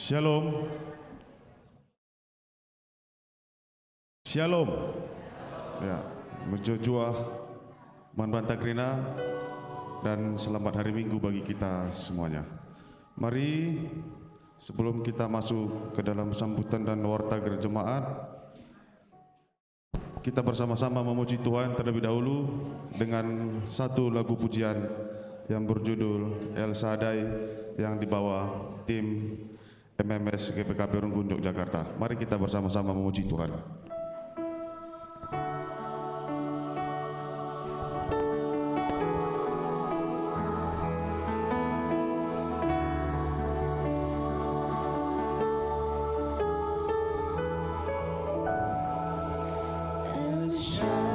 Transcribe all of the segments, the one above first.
Shalom. Shalom. Ya, Mujojua, Manbantakrina, dan selamat hari Minggu bagi kita semuanya. Mari sebelum kita masuk ke dalam sambutan dan warta jemaat, kita bersama-sama memuji Tuhan terlebih dahulu dengan satu lagu pujian yang berjudul El Shaddai yang dibawa tim MMS GPKP Runggun Yogyakarta. Mari kita bersama-sama memuji Tuhan. Kuasa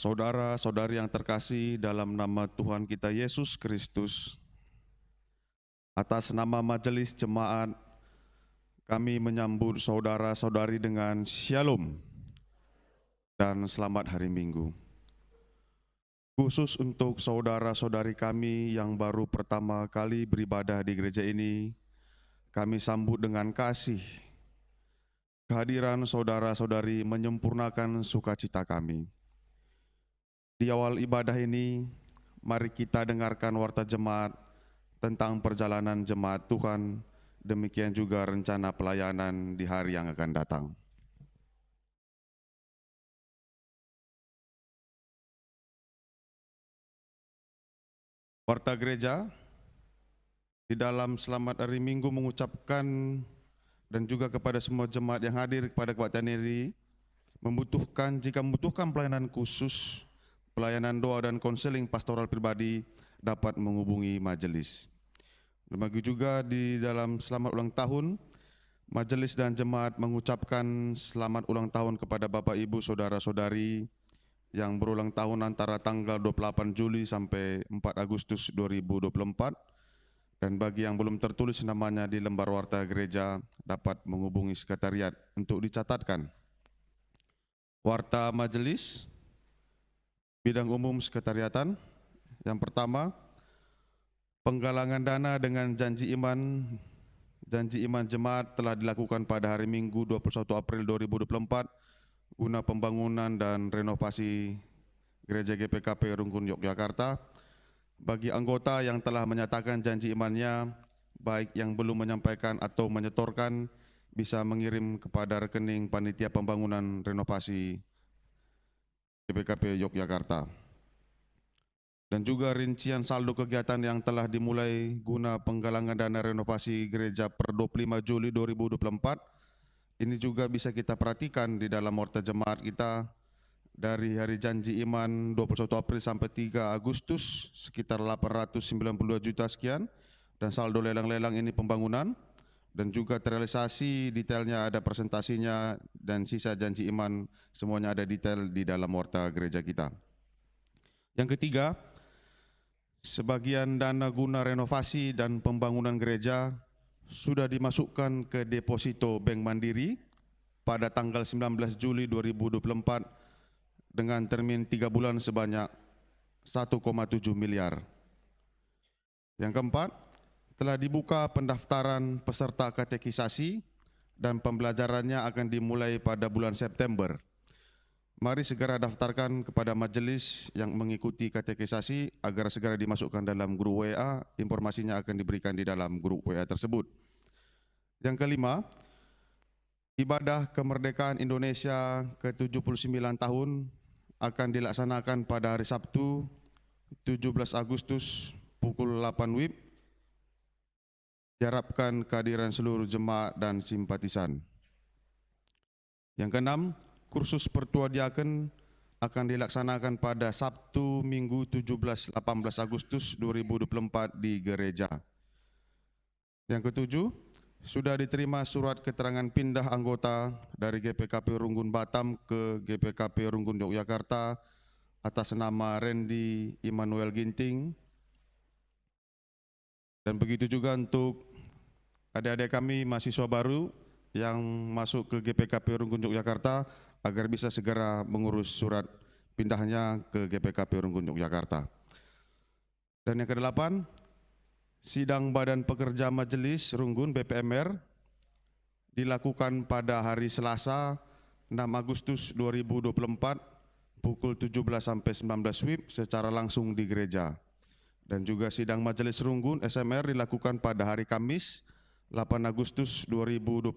Saudara-saudari yang terkasih dalam nama Tuhan kita Yesus Kristus, atas nama Majelis Jemaat, kami menyambut saudara-saudari dengan Shalom dan selamat hari Minggu. Khusus untuk saudara-saudari kami yang baru pertama kali beribadah di gereja ini, kami sambut dengan kasih. Kehadiran saudara-saudari menyempurnakan sukacita kami. Di awal ibadah ini, mari kita dengarkan warta jemaat tentang perjalanan jemaat Tuhan, demikian juga rencana pelayanan di hari yang akan datang. Warta gereja di dalam selamat hari Minggu mengucapkan dan juga kepada semua jemaat yang hadir kepada kebaktian ini, jika membutuhkan pelayanan khusus, pelayanan doa dan konseling pastoral pribadi dapat menghubungi majelis. Demikian juga di dalam selamat ulang tahun, majelis dan jemaat mengucapkan selamat ulang tahun kepada Bapak Ibu saudara-saudari yang berulang tahun antara tanggal 28 Juli sampai 4 Agustus 2024. Dan bagi yang belum tertulis namanya di lembar warta gereja dapat menghubungi sekretariat untuk dicatatkan. Warta majelis bidang umum sekretariatan. Yang pertama, penggalangan dana dengan janji iman jemaat telah dilakukan pada hari Minggu 21 April 2024 guna pembangunan dan renovasi Gereja GPKP Rungkun Yogyakarta. Bagi anggota yang telah menyatakan janji imannya, baik yang belum menyampaikan atau menyetorkan, bisa mengirim kepada rekening Panitia Pembangunan Renovasi GPKP Yogyakarta. Dan juga rincian saldo kegiatan yang telah dimulai guna penggalangan dana renovasi gereja per 25 Juli 2024. Ini juga bisa kita perhatikan di dalam warta jemaat kita dari hari janji iman 21 April sampai 3 Agustus sekitar 892 juta sekian, dan saldo lelang-lelang ini pembangunan, dan juga terrealisasi detailnya ada presentasinya, dan sisa janji iman semuanya ada detail di dalam warta gereja kita. Yang ketiga, sebagian dana guna renovasi dan pembangunan gereja sudah dimasukkan ke deposito Bank Mandiri pada tanggal 19 Juli 2024 dengan termin 3 bulan sebanyak 1,7 miliar. Yang keempat, telah dibuka pendaftaran peserta katekisasi dan pembelajarannya akan dimulai pada bulan September. Mari segera daftarkan kepada majelis yang mengikuti katekisasi agar segera dimasukkan dalam grup WA. Informasinya akan diberikan di dalam grup WA tersebut. Yang kelima, ibadah kemerdekaan Indonesia ke-79 tahun akan dilaksanakan pada hari Sabtu 17 Agustus pukul 8 WIB. Diharapkan kehadiran seluruh jemaat dan simpatisan. Yang keenam, kursus pertua diaken akan dilaksanakan pada Sabtu Minggu 17-18 Agustus 2024 di gereja. Yang ketujuh, sudah diterima surat keterangan pindah anggota dari GPKP Rungkun Batam ke GPKP Rungkun Yogyakarta atas nama Randy Immanuel Ginting. Dan begitu juga untuk adik-adik kami mahasiswa baru yang masuk ke GPKP Rungkun Yogyakarta agar bisa segera mengurus surat pindahnya ke GPKP Rungkun Yogyakarta. Dan yang kedelapan, sidang Badan Pekerja Majelis Rungkun BPMR dilakukan pada hari Selasa 6 Agustus 2024 pukul 17 sampai 19 WIB secara langsung di gereja. Dan juga sidang Majelis Rungkun SMR dilakukan pada hari Kamis 8 Agustus 2024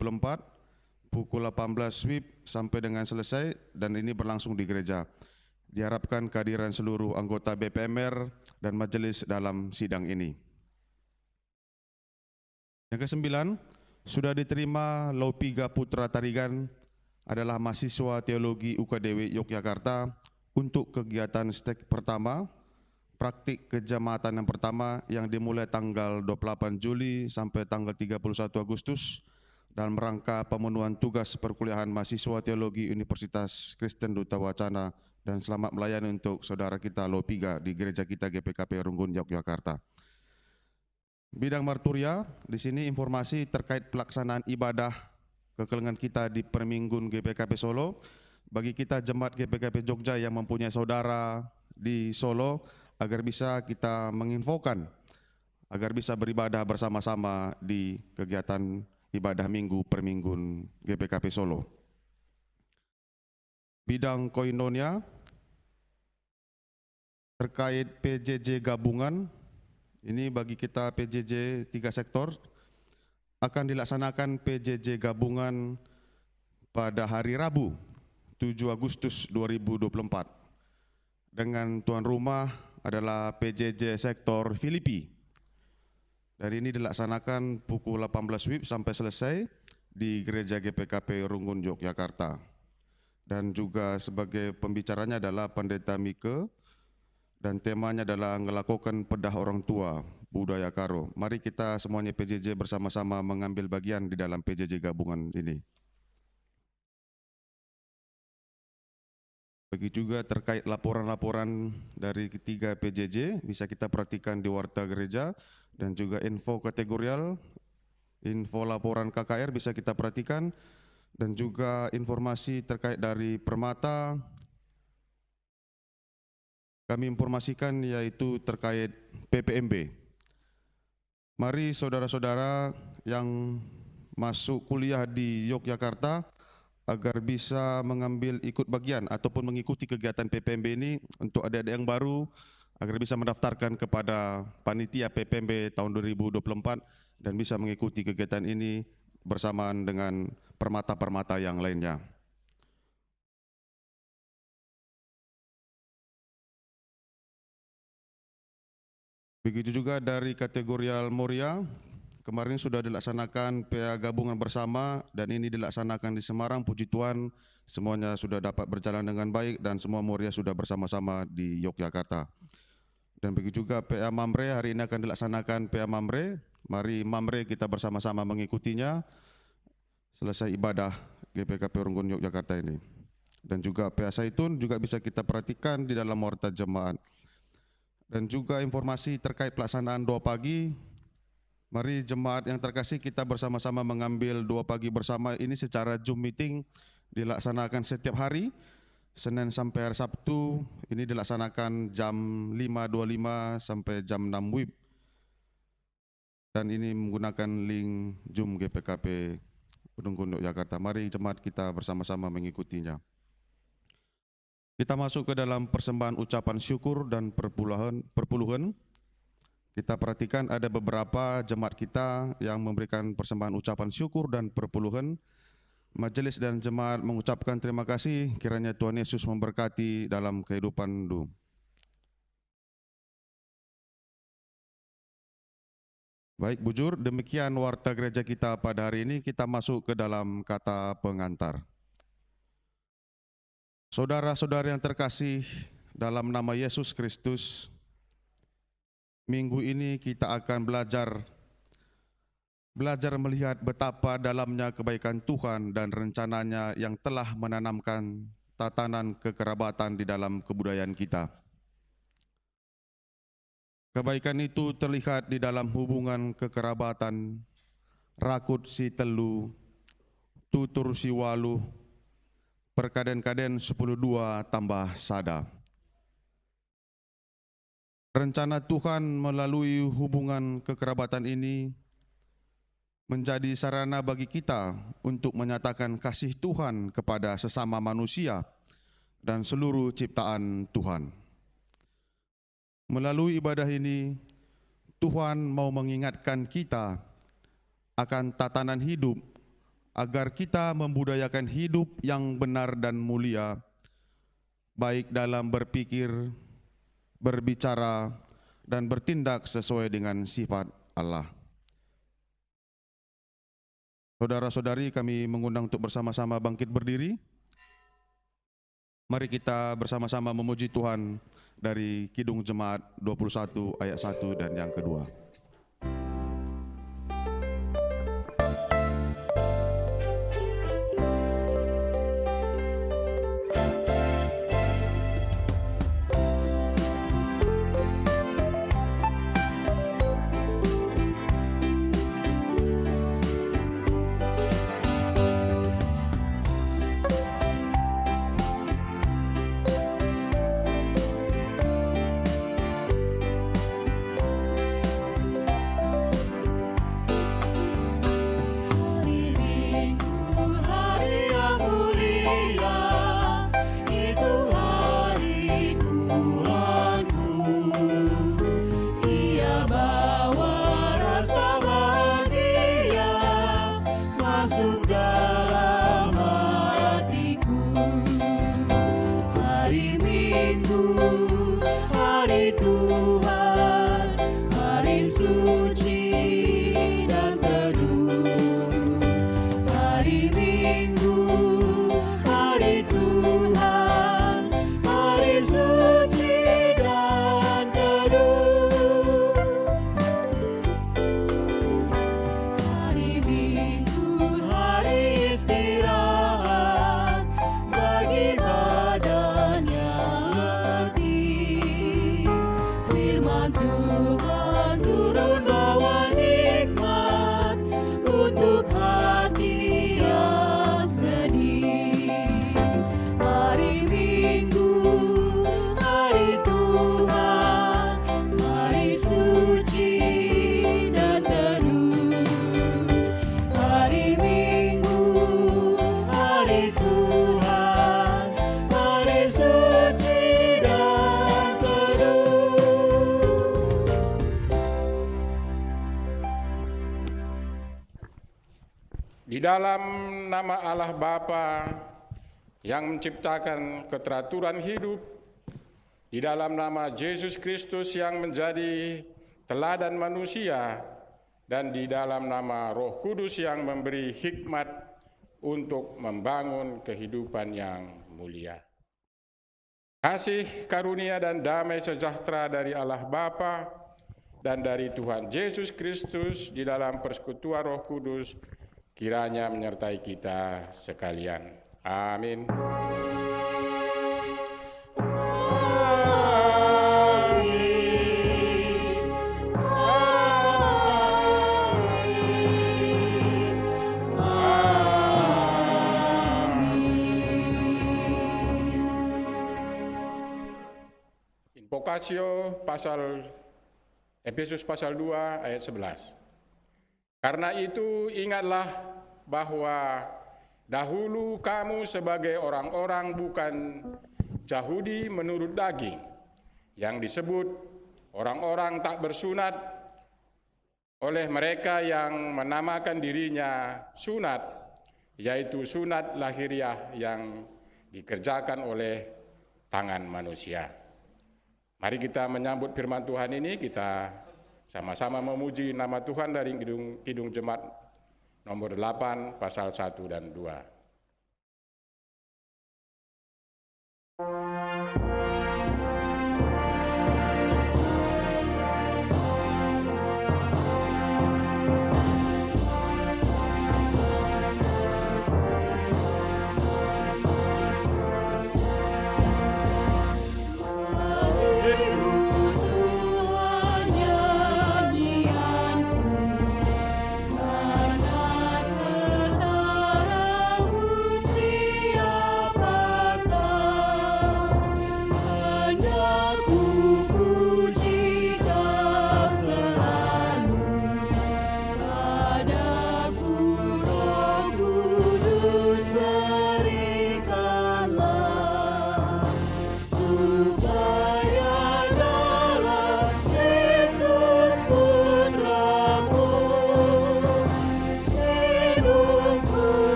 pukul 18 WIB sampai dengan selesai, dan ini berlangsung di gereja. Diharapkan kehadiran seluruh anggota BPMR dan majelis dalam sidang ini. Yang kesembilan, sudah diterima Laupiga Putra Tarigan adalah mahasiswa teologi UKDW Yogyakarta untuk kegiatan stek pertama, praktik kejamaatan yang pertama yang dimulai tanggal 28 Juli sampai tanggal 31 Agustus dalam rangka pemenuhan tugas perkuliahan mahasiswa teologi Universitas Kristen Duta Wacana dan selamat melayani untuk saudara kita Lopiga di gereja kita GPKP Runggun, Yogyakarta. Bidang marturia, di sini informasi terkait pelaksanaan ibadah kekelengan kita di Perminggun GPKP Solo. Bagi kita jemaat GPKP Jogja yang mempunyai saudara di Solo, agar bisa kita menginfokan, agar bisa beribadah bersama-sama di kegiatan ibadah minggu Perminggun GPKP Solo. Bidang koinonia, terkait PJJ gabungan, ini bagi kita PJJ 3 sektor, akan dilaksanakan PJJ gabungan pada hari Rabu 7 Agustus 2024 dengan tuan rumah adalah PJJ sektor Filipi. Dan ini dilaksanakan pukul 18 WIB sampai selesai di gereja GPKP Runggun, Yogyakarta. Dan juga sebagai pembicaranya adalah Pendeta Mike, dan temanya adalah ngelakukan pedah orang tua budaya Karo. Mari kita semuanya PJJ bersama-sama mengambil bagian di dalam PJJ gabungan ini. Begitu juga terkait laporan-laporan dari ketiga PJJ, bisa kita perhatikan di Warta Gereja, dan juga info kategorial, info laporan KKR bisa kita perhatikan, dan juga informasi terkait dari Permata, kami informasikan yaitu terkait PPMB. Mari saudara-saudara yang masuk kuliah di Yogyakarta, agar bisa mengambil ikut bagian ataupun mengikuti kegiatan PPMB ini untuk adik-adik yang baru, agar bisa mendaftarkan kepada panitia PPMB tahun 2024 dan bisa mengikuti kegiatan ini bersamaan dengan permata-permata yang lainnya. Begitu juga dari kategorial Moria, kemarin sudah dilaksanakan PA gabungan bersama dan ini dilaksanakan di Semarang. Puji Tuhan, semuanya sudah dapat berjalan dengan baik dan semua Moria sudah bersama-sama di Yogyakarta. Dan begitu juga PA Mamre, hari ini akan dilaksanakan PA Mamre. Mari Mamre kita bersama-sama mengikutinya selesai ibadah GPKP Runggun Yogyakarta ini. Dan juga PA Saitun juga bisa kita perhatikan di dalam warta jemaat. Dan juga informasi terkait pelaksanaan doa pagi. Mari jemaat yang terkasih kita bersama-sama mengambil doa pagi bersama ini secara Zoom meeting, dilaksanakan setiap hari, Senin sampai hari Sabtu, ini dilaksanakan jam 5.25 sampai jam 6 WIB. Dan ini menggunakan link Zoom GPKP Runggun Yogyakarta. Mari jemaat kita bersama-sama mengikutinya. Kita masuk ke dalam persembahan ucapan syukur dan perpuluhan. Kita perhatikan ada beberapa jemaat kita yang memberikan persembahan ucapan syukur dan perpuluhan. Majelis dan jemaat mengucapkan terima kasih, kiranya Tuhan Yesus memberkati dalam kehidupan hidup. Baik bujur, demikian warta gereja kita pada hari ini. Kita masuk ke dalam kata pengantar. Saudara-saudara yang terkasih dalam nama Yesus Kristus, minggu ini kita akan belajar melihat betapa dalamnya kebaikan Tuhan dan rencananya yang telah menanamkan tatanan kekerabatan di dalam kebudayaan kita. Kebaikan itu terlihat di dalam hubungan kekerabatan, rakut si telu, tutur si walu, perkaden-kaden 10.2 tambah sada. Rencana Tuhan melalui hubungan kekerabatan ini menjadi sarana bagi kita untuk menyatakan kasih Tuhan kepada sesama manusia dan seluruh ciptaan Tuhan. Melalui ibadah ini, Tuhan mau mengingatkan kita akan tatanan hidup agar kita membudayakan hidup yang benar dan mulia, baik dalam berpikir, berbicara, dan bertindak sesuai dengan sifat Allah. Saudara-saudari, kami mengundang untuk bersama-sama bangkit berdiri. Mari kita bersama-sama memuji Tuhan dari Kidung Jemaat 21 ayat 1 dan yang kedua. Di dalam nama Allah Bapa yang menciptakan keteraturan hidup, di dalam nama Yesus Kristus yang menjadi teladan manusia, dan di dalam nama Roh Kudus yang memberi hikmat untuk membangun kehidupan yang mulia. Kasih, karunia, dan damai sejahtera dari Allah Bapa dan dari Tuhan Yesus Kristus di dalam persekutuan Roh Kudus kiranya menyertai kita sekalian. Amin. Invokasio Efesus pasal 2 ayat 11. Karena itu ingatlah bahwa dahulu kamu sebagai orang-orang bukan Yahudi menurut daging, yang disebut orang-orang tak bersunat oleh mereka yang menamakan dirinya sunat, yaitu sunat lahiriah yang dikerjakan oleh tangan manusia. Mari kita menyambut firman Tuhan ini, kita sama-sama memuji nama Tuhan dari Kidung Jemaat nomor 8 pasal 1 dan 2.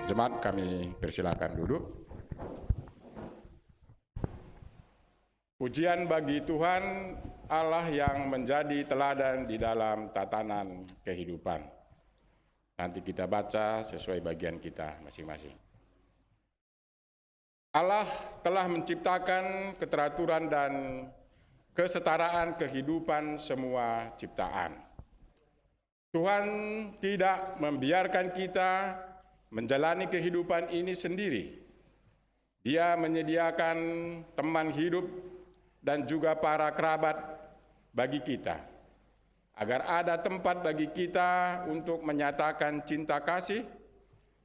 Jemaat, kami persilakan duduk. Pujian bagi Tuhan Allah yang menjadi teladan di dalam tatanan kehidupan. Nanti kita baca sesuai bagian kita masing-masing. Allah telah menciptakan keteraturan dan kesetaraan kehidupan semua ciptaan. Tuhan tidak membiarkan kita menjalani kehidupan ini sendiri. Dia menyediakan teman hidup dan juga para kerabat bagi kita, agar ada tempat bagi kita untuk menyatakan cinta kasih,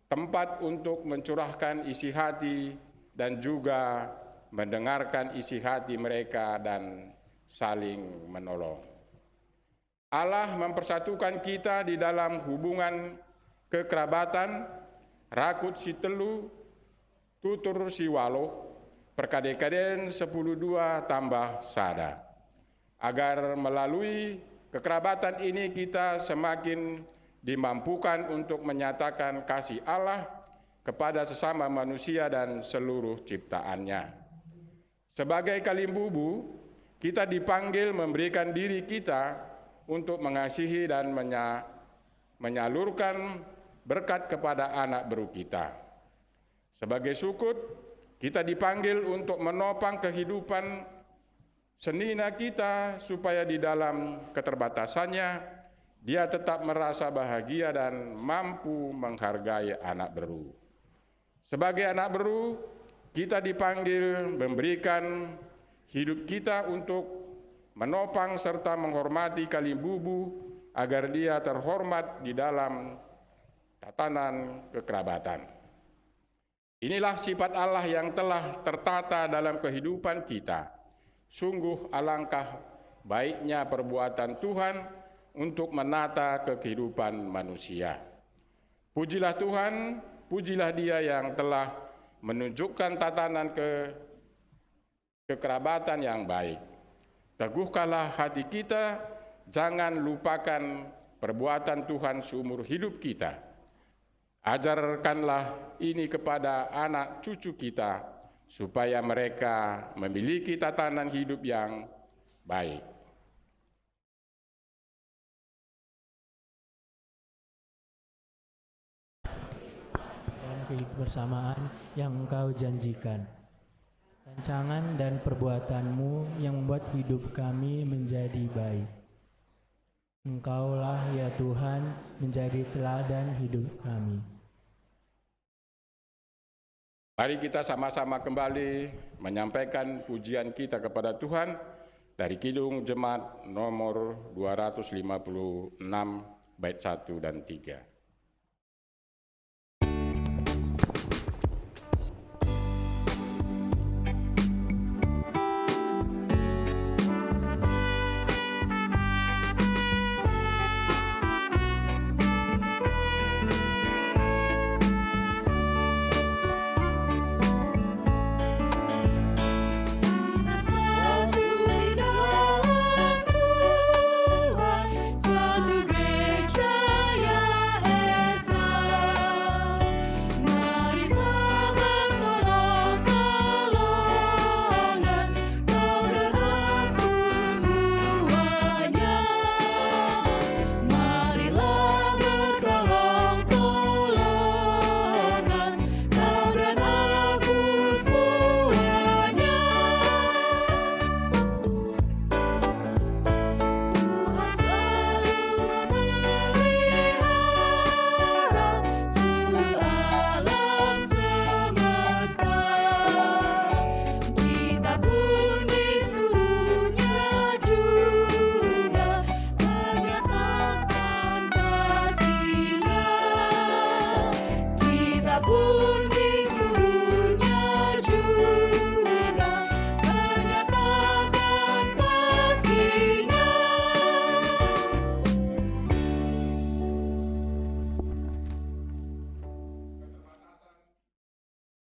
tempat untuk mencurahkan isi hati dan juga mendengarkan isi hati mereka dan saling menolong. Allah mempersatukan kita di dalam hubungan kekerabatan, rakut si telu, tutur si walo, perkadekaden 10-2 tambah sada. Agar melalui kekerabatan ini kita semakin dimampukan untuk menyatakan kasih Allah kepada sesama manusia dan seluruh ciptaannya. Sebagai kalimbubu, kita dipanggil memberikan diri kita untuk mengasihi dan menyalurkan berkat kepada anak baru kita. Sebagai sukut, kita dipanggil untuk menopang kehidupan senina kita supaya di dalam keterbatasannya dia tetap merasa bahagia dan mampu menghargai anak baru. Sebagai anak baru, kita dipanggil memberikan hidup kita untuk menopang serta menghormati kalimbubu agar dia terhormat di dalam tatanan kekerabatan. Inilah sifat Allah yang telah tertata dalam kehidupan kita. Sungguh alangkah baiknya perbuatan Tuhan untuk menata kehidupan manusia. Pujilah Tuhan, pujilah Dia yang telah menunjukkan tatanan kekerabatan yang baik. Teguhkanlah hati kita, jangan lupakan perbuatan Tuhan seumur hidup kita. Ajarkanlah ini kepada anak cucu kita, supaya mereka memiliki tatanan hidup yang baik. Dalam kebersamaan yang Engkau janjikan, rancangan dan perbuatanmu yang membuat hidup kami menjadi baik. Engkaulah ya Tuhan menjadi teladan hidup kami. Mari kita sama-sama kembali menyampaikan pujian kita kepada Tuhan dari Kidung Jemaat nomor 256 bait 1 dan 3.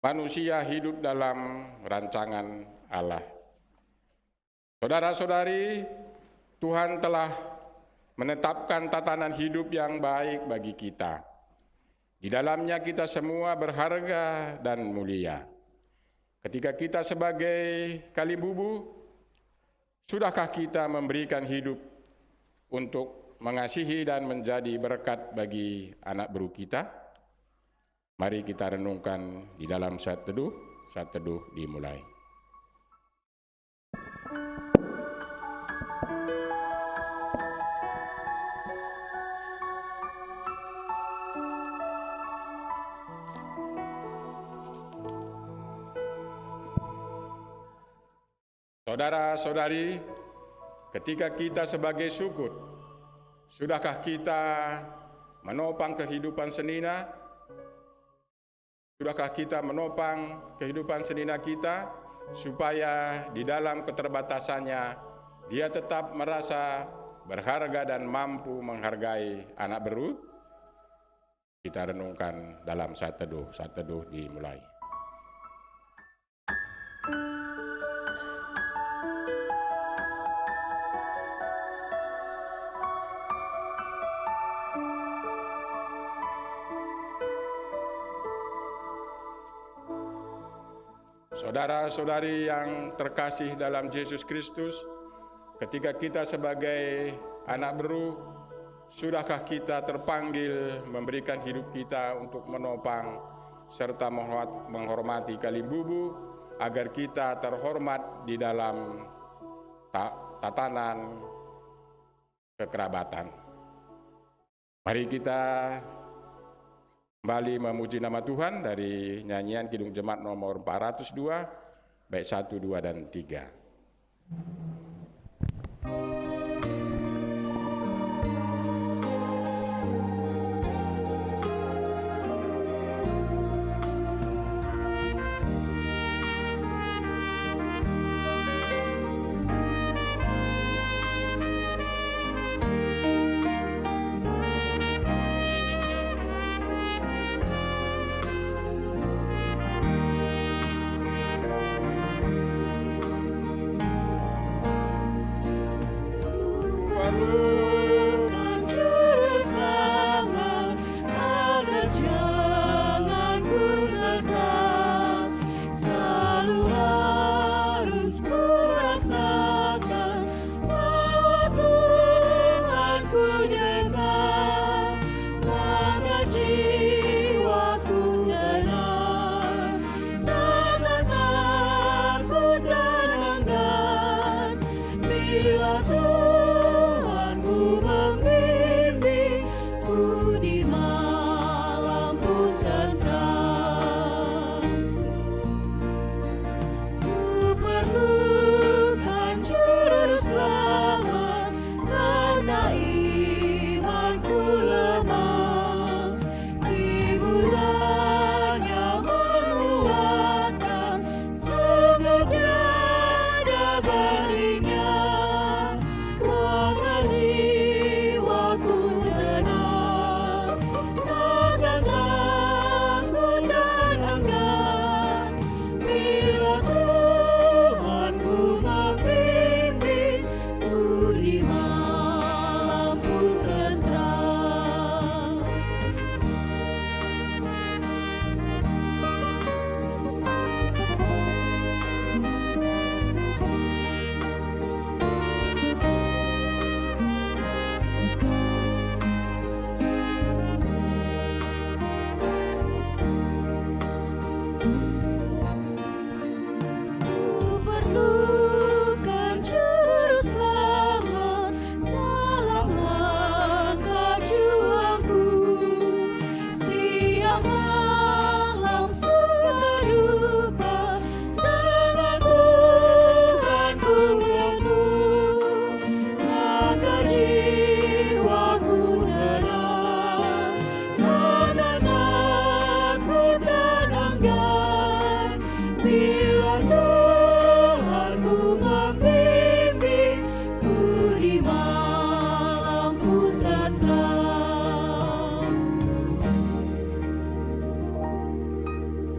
Manusia hidup dalam rancangan Allah. Saudara-saudari, Tuhan telah menetapkan tatanan hidup yang baik bagi kita. Di dalamnya kita semua berharga dan mulia. Ketika kita sebagai kalimbubu, sudahkah kita memberikan hidup untuk mengasihi dan menjadi berkat bagi anak baru kita? Mari kita renungkan di dalam saat teduh dimulai. Saudara-saudari, ketika kita sebagai sukut, sudahkah kita menopang kehidupan senina? Sudahkah kita menopang kehidupan senina kita supaya di dalam keterbatasannya dia tetap merasa berharga dan mampu menghargai anak beru? Kita renungkan dalam saat teduh dimulai. Saudara-saudari yang terkasih dalam Yesus Kristus, ketika kita sebagai anak beru, sudahkah kita terpanggil memberikan hidup kita untuk menopang serta menghormati kalimbubu agar kita terhormat di dalam tatanan kekerabatan? Mari kita kembali memuji nama Tuhan dari nyanyian Kidung Jemaat nomor 402, bait 1, 2, dan 3.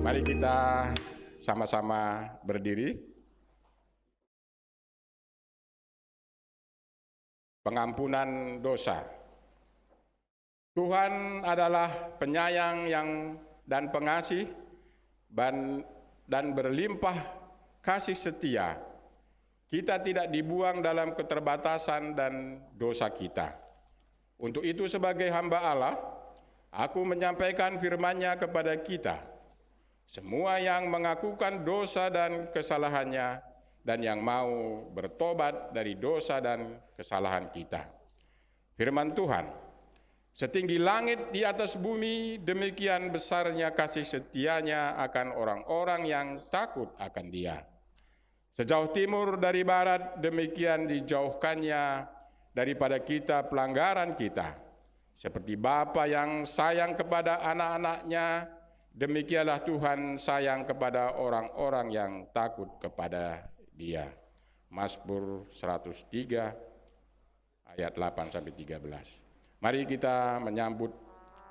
Mari kita sama-sama berdiri. Pengampunan dosa. Tuhan adalah penyayang dan pengasih dan berlimpah kasih setia. Kita tidak dibuang dalam keterbatasan dan dosa kita. Untuk itu sebagai hamba Allah, aku menyampaikan firman-Nya kepada kita. Semua yang mengakukan dosa dan kesalahannya dan yang mau bertobat dari dosa dan kesalahan kita. Firman Tuhan, setinggi langit di atas bumi, demikian besarnya kasih setianya akan orang-orang yang takut akan Dia. Sejauh timur dari barat, demikian dijauhkannya daripada kita pelanggaran kita. Seperti Bapa yang sayang kepada anak-anaknya, demikianlah Tuhan sayang kepada orang-orang yang takut kepada Dia. Mazmur 103 ayat 8-13. Mari kita menyambut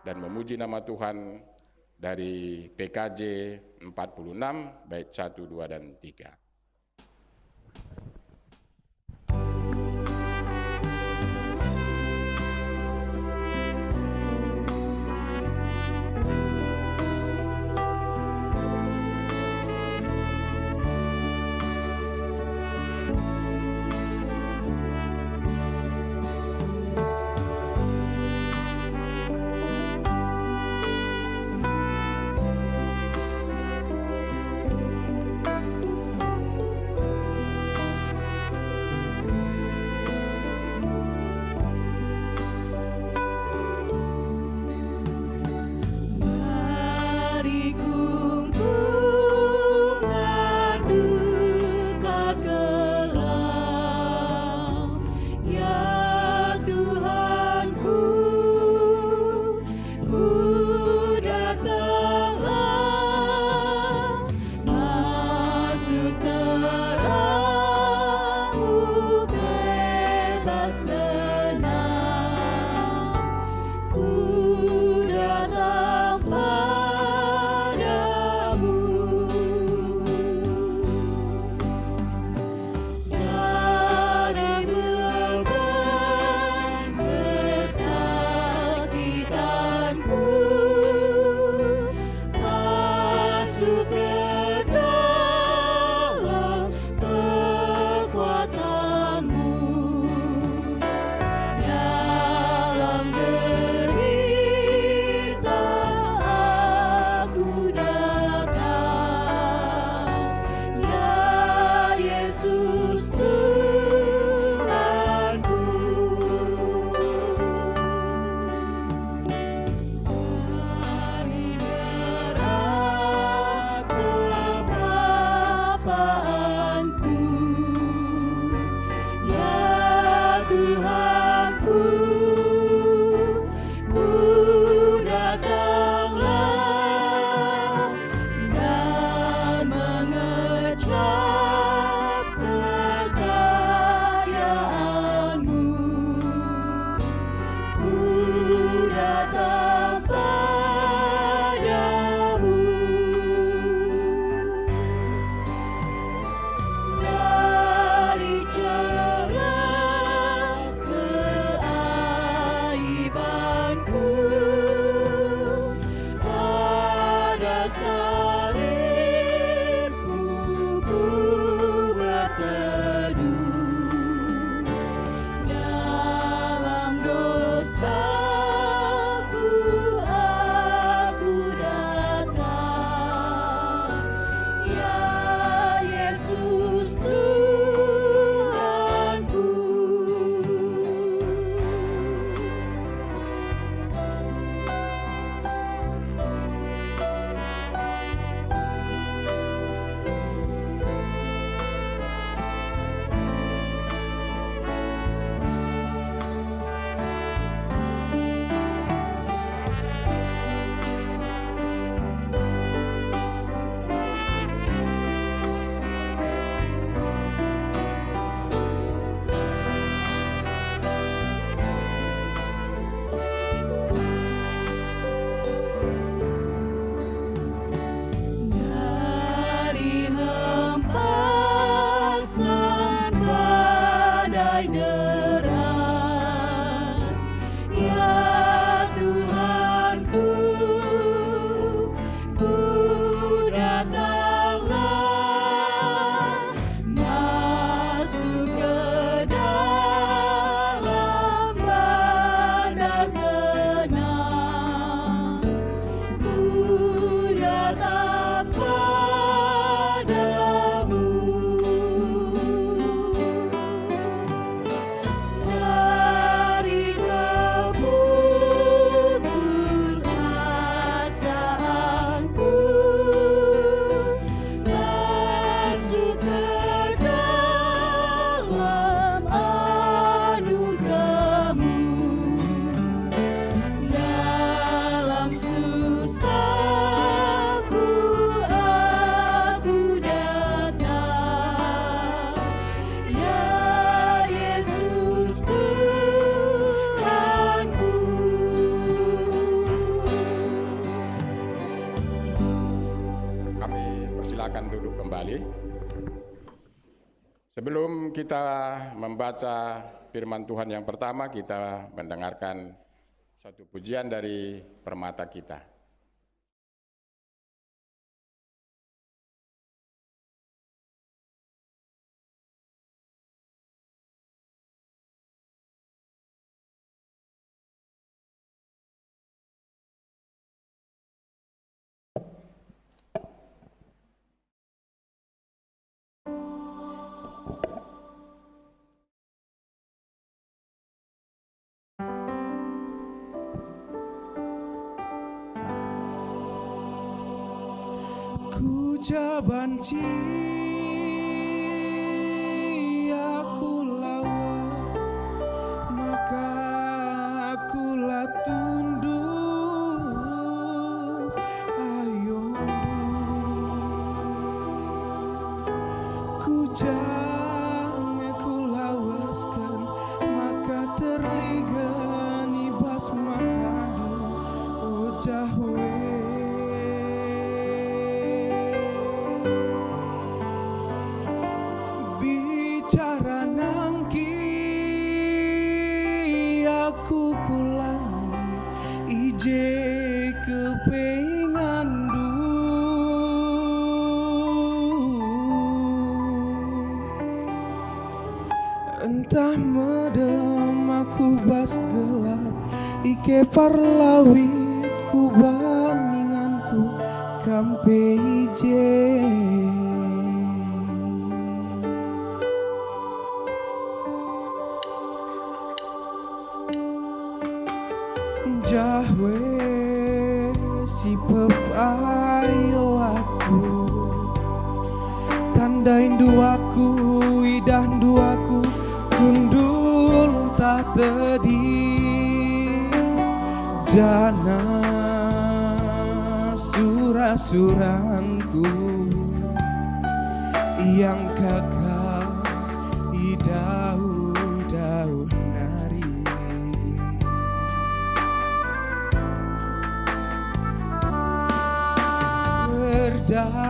dan memuji nama Tuhan dari PKJ 46 bait 1, 2, dan 3. Sebelum kita membaca firman Tuhan yang pertama, kita mendengarkan satu pujian dari permata kita. Ku banci aku lawas, maka akulah tunduk ayondu. Ku ku lawaskan, maka terligani basma tandu ujahwe. Bicara nangki aku kulangi ije kepengandu. Entah medem aku bas gelap, ike parlawit ku baninganku kampe ije. Jahwe si pepayo aku, tandain duaku, idah duaku, kundul tak tedis, jana surasuranku yang kakak idau-dau nari. Dalam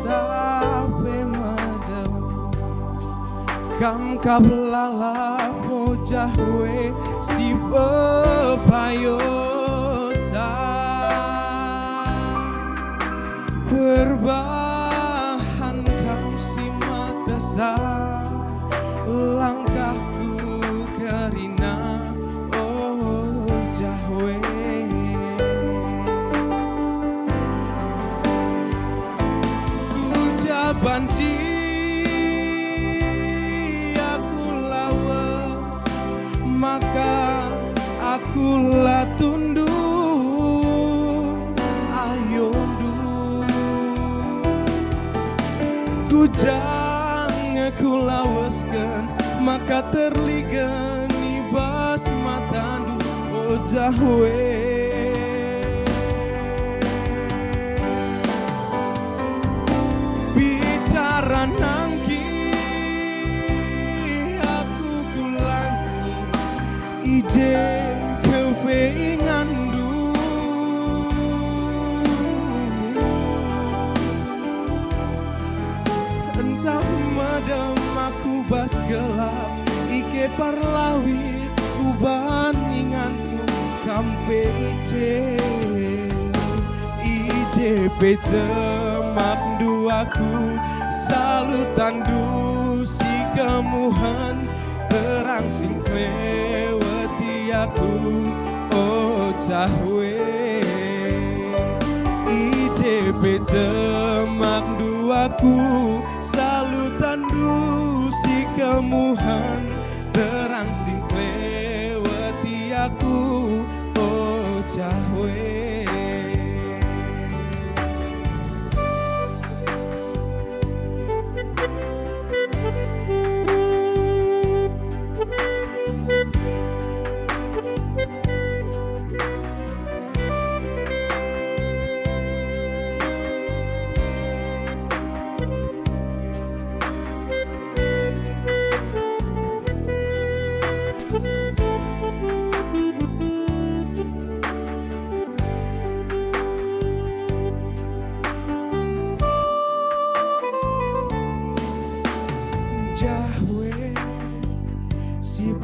tape madam kam kablala mojahwe si pepayosa perbahan kam si matasa langkahku karina oh jahwe. Banci aku lawas, maka akulah tunduk ayondu. Kujang aku lawaskan, maka terligani bas matandu oh jahwe. Nangki aku kulangi ije kepengandu. Entah madam aku bas gelap, ike parlawit ku baninganku kampe ije. Ije pejemak duaku salutan si kemuhan terang sing kleweti aku oh cahwe. Ije pejemak duaku salutan si kemuhan terang sing kleweti aku oh cahwe.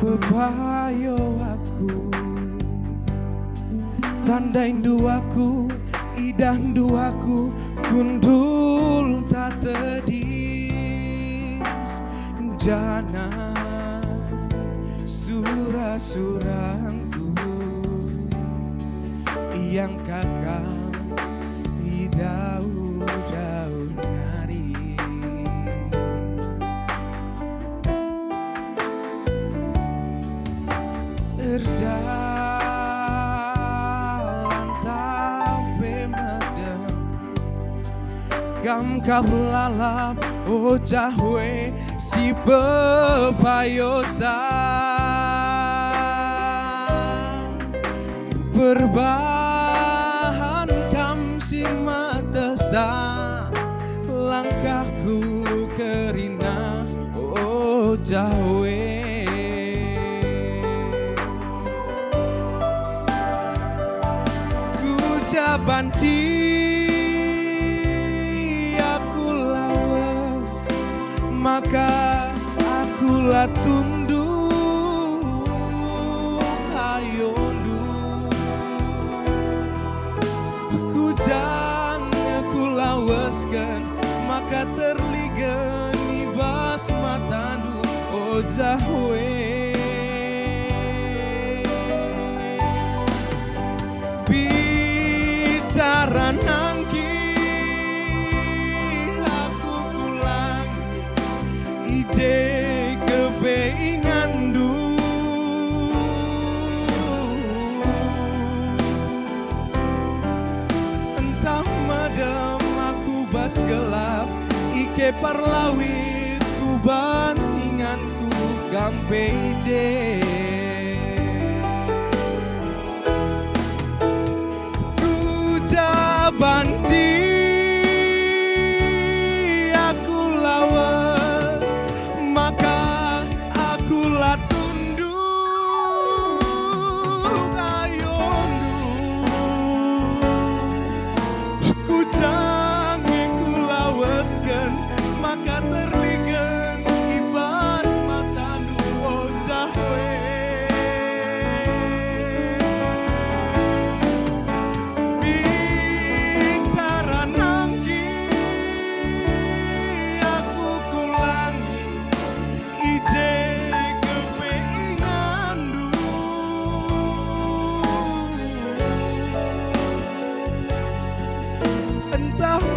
pepayo aku, tanda indu aku, idah indu aku, kundul tak tedis, jana surah-surahku yang kakak jauh-jauh nari. Berjalan sampai medem, gam kau lalap oh cahwe si pepayosa, berbahan kam si matesa, langkahku kerina oh jahwe. Ku jabanci aku lawas, maka akulah tunduk ayondu. Ku jangan ku lawaskan, maka terligan ibas matandu oh jahwe. Bicara nangki aku pulang ije kepeingandu, entah madem aku bas gelap ike parlawit ku bandinganku gampe ije. Banci aku lawas, maka akulah tunduk ayondu. Ku jangan ku lawaskan, maka terligan ibas matandu oh jahwe.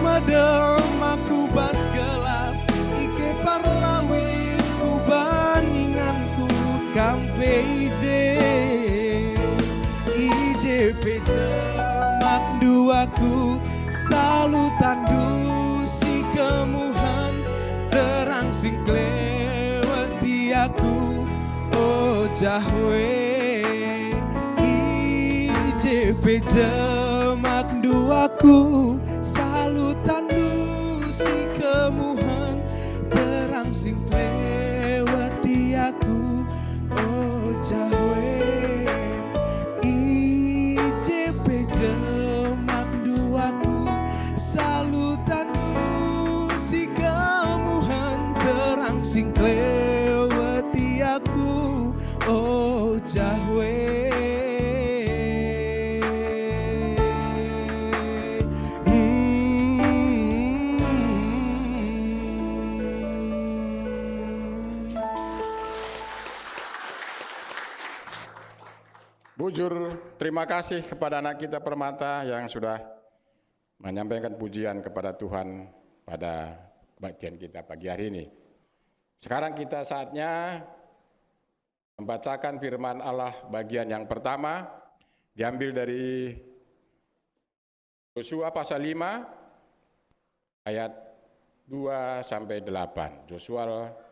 Madem aku bas gelap ike parlawit ku bandinganku kampe ije pejemak duaku salutan si kemuhan terang sing klewati aku oh jahwe. Ije pejemak duaku salutan si kemuhan terang sing lewati aku oh jahwe. Ije pejemak duaku salutan si kemuhan terang sing lewati aku oh jahwe. Bujur terima kasih kepada anak kita Permata yang sudah menyampaikan pujian kepada Tuhan pada bagian kita pagi hari ini. Sekarang kita saatnya membacakan firman Allah bagian yang pertama, diambil dari Yosua pasal 5 ayat 2 sampai 8.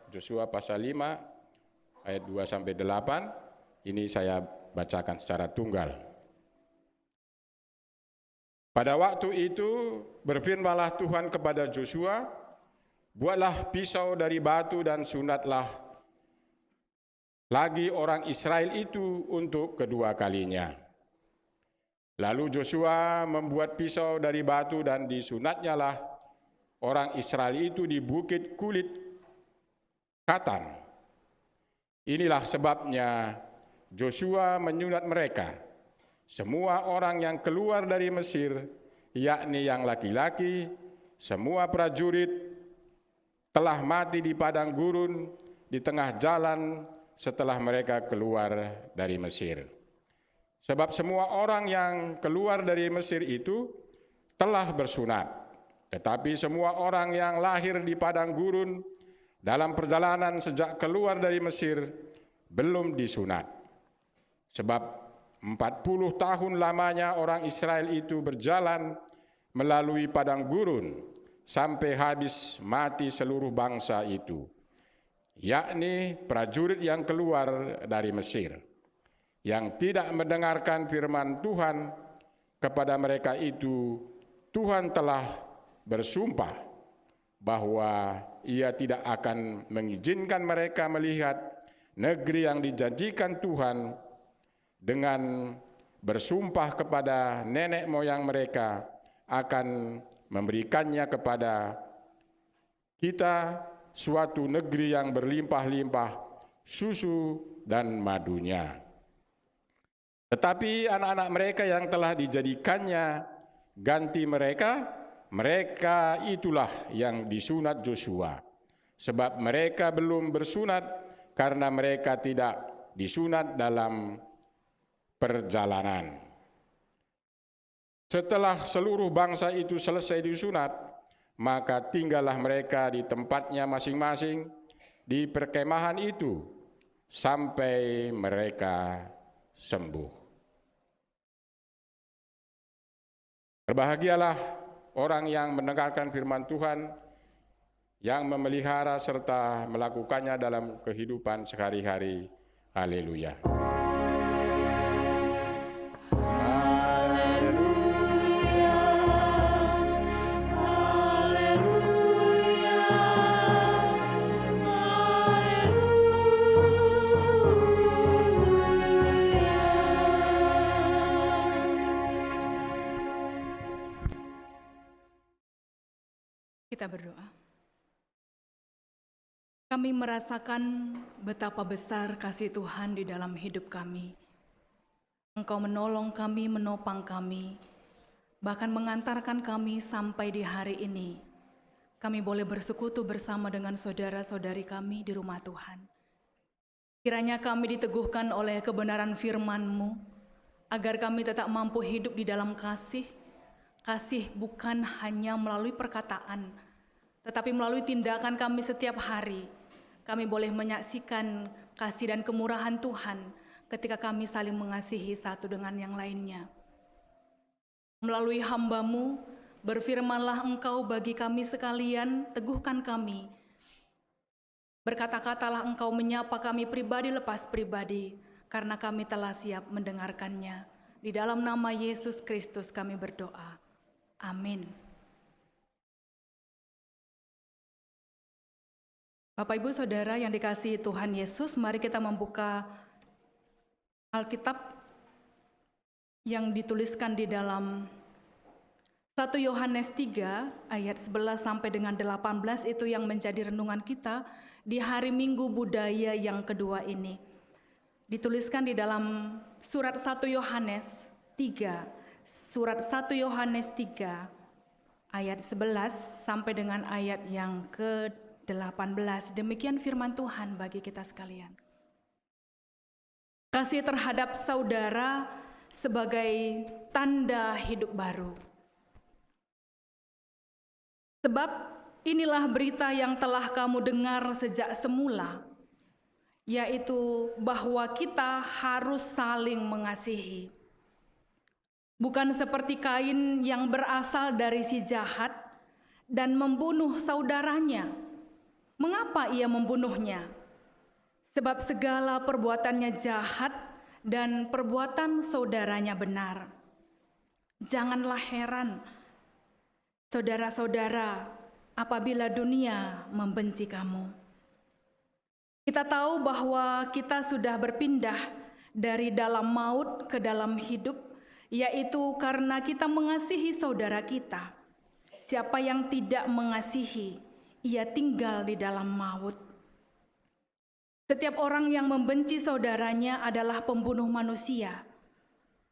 Yosua pasal 5 ayat 2 sampai 8. Ini saya bacakan secara tunggal. Pada waktu itu berfirmanlah Tuhan kepada Yosua, buatlah pisau dari batu dan sunatlah lagi orang Israel itu untuk kedua kalinya. Lalu Yosua membuat pisau dari batu dan disunatnya lah orang Israel itu di bukit kulit Katan Inilah sebabnya Joshua menyunat mereka, semua orang yang keluar dari Mesir, yakni yang laki-laki, semua prajurit telah mati di padang gurun di tengah jalan setelah mereka keluar dari Mesir. Sebab semua orang yang keluar dari Mesir itu telah bersunat, tetapi semua orang yang lahir di padang gurun dalam perjalanan sejak keluar dari Mesir belum disunat. Sebab 40 tahun lamanya orang Israel itu berjalan melalui padang gurun sampai habis mati seluruh bangsa itu, yakni prajurit yang keluar dari Mesir, yang tidak mendengarkan firman Tuhan. Kepada mereka itu Tuhan telah bersumpah bahwa Ia tidak akan mengizinkan mereka melihat negeri yang dijanjikan Tuhan, dengan bersumpah kepada nenek moyang mereka akan memberikannya kepada kita suatu negeri yang berlimpah-limpah susu dan madunya. Tetapi anak-anak mereka yang telah dijadikannya ganti mereka, mereka itulah yang disunat Joshua. Sebab mereka belum bersunat karena mereka tidak disunat dalam perjalanan. Setelah seluruh bangsa itu selesai disunat, maka tinggallah mereka di tempatnya masing-masing di perkemahan itu sampai mereka sembuh. Berbahagialah orang yang mendengarkan firman Tuhan, yang memelihara serta melakukannya dalam kehidupan sehari-hari. Haleluya. Kita berdoa. Kami merasakan betapa besar kasih Tuhan di dalam hidup kami. Engkau menolong kami, menopang kami, bahkan mengantarkan kami sampai di hari ini. Kami boleh bersekutu bersama dengan saudara-saudari kami di rumah Tuhan. Kiranya kami diteguhkan oleh kebenaran firman-Mu, agar kami tetap mampu hidup di dalam kasih. Kasih bukan hanya melalui perkataan, tetapi melalui tindakan kami setiap hari. Kami boleh menyaksikan kasih dan kemurahan Tuhan ketika kami saling mengasihi satu dengan yang lainnya. Melalui hamba-Mu, berfirmanlah Engkau bagi kami sekalian, teguhkan kami. Berkata-katalah Engkau menyapa kami pribadi lepas pribadi, karena kami telah siap mendengarkannya. Di dalam nama Yesus Kristus kami berdoa. Amin. Bapak, Ibu, Saudara yang dikasihi Tuhan Yesus, mari kita membuka Alkitab yang dituliskan di dalam 1 Yohanes 3 ayat 11 sampai dengan 18, itu yang menjadi renungan kita di hari Minggu Budaya yang kedua ini. Dituliskan di dalam surat 1 Yohanes 3. Surat 1 Yohanes 3 ayat 11 sampai dengan ayat yang ke-18. Demikian firman Tuhan bagi kita sekalian. Kasih terhadap saudara sebagai tanda hidup baru. Sebab inilah berita yang telah kamu dengar sejak semula, yaitu bahwa kita harus saling mengasihi. Bukan seperti Kain yang berasal dari si jahat dan membunuh saudaranya. Mengapa ia membunuhnya? Sebab segala perbuatannya jahat dan perbuatan saudaranya benar. Janganlah heran, saudara-saudara, apabila dunia membenci kamu. Kita tahu bahwa kita sudah berpindah dari dalam maut ke dalam hidup, yaitu karena kita mengasihi saudara kita. Siapa yang tidak mengasihi, ia tinggal di dalam maut. Setiap orang yang membenci saudaranya adalah pembunuh manusia.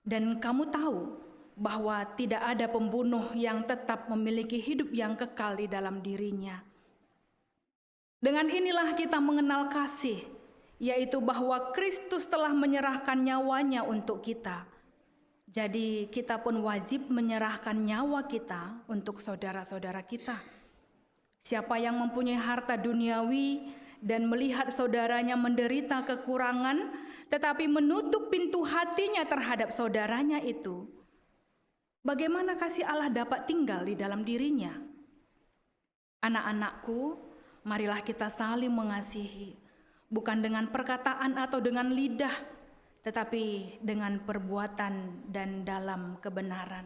Dan kamu tahu bahwa tidak ada pembunuh yang tetap memiliki hidup yang kekal di dalam dirinya. Dengan inilah kita mengenal kasih, yaitu bahwa Kristus telah menyerahkan nyawanya untuk kita. Jadi kita pun wajib menyerahkan nyawa kita untuk saudara-saudara kita. Siapa yang mempunyai harta duniawi dan melihat saudaranya menderita kekurangan, tetapi menutup pintu hatinya terhadap saudaranya itu, bagaimana kasih Allah dapat tinggal di dalam dirinya? Anak-anakku, marilah kita saling mengasihi, bukan dengan perkataan atau dengan lidah, tetapi dengan perbuatan dan dalam kebenaran.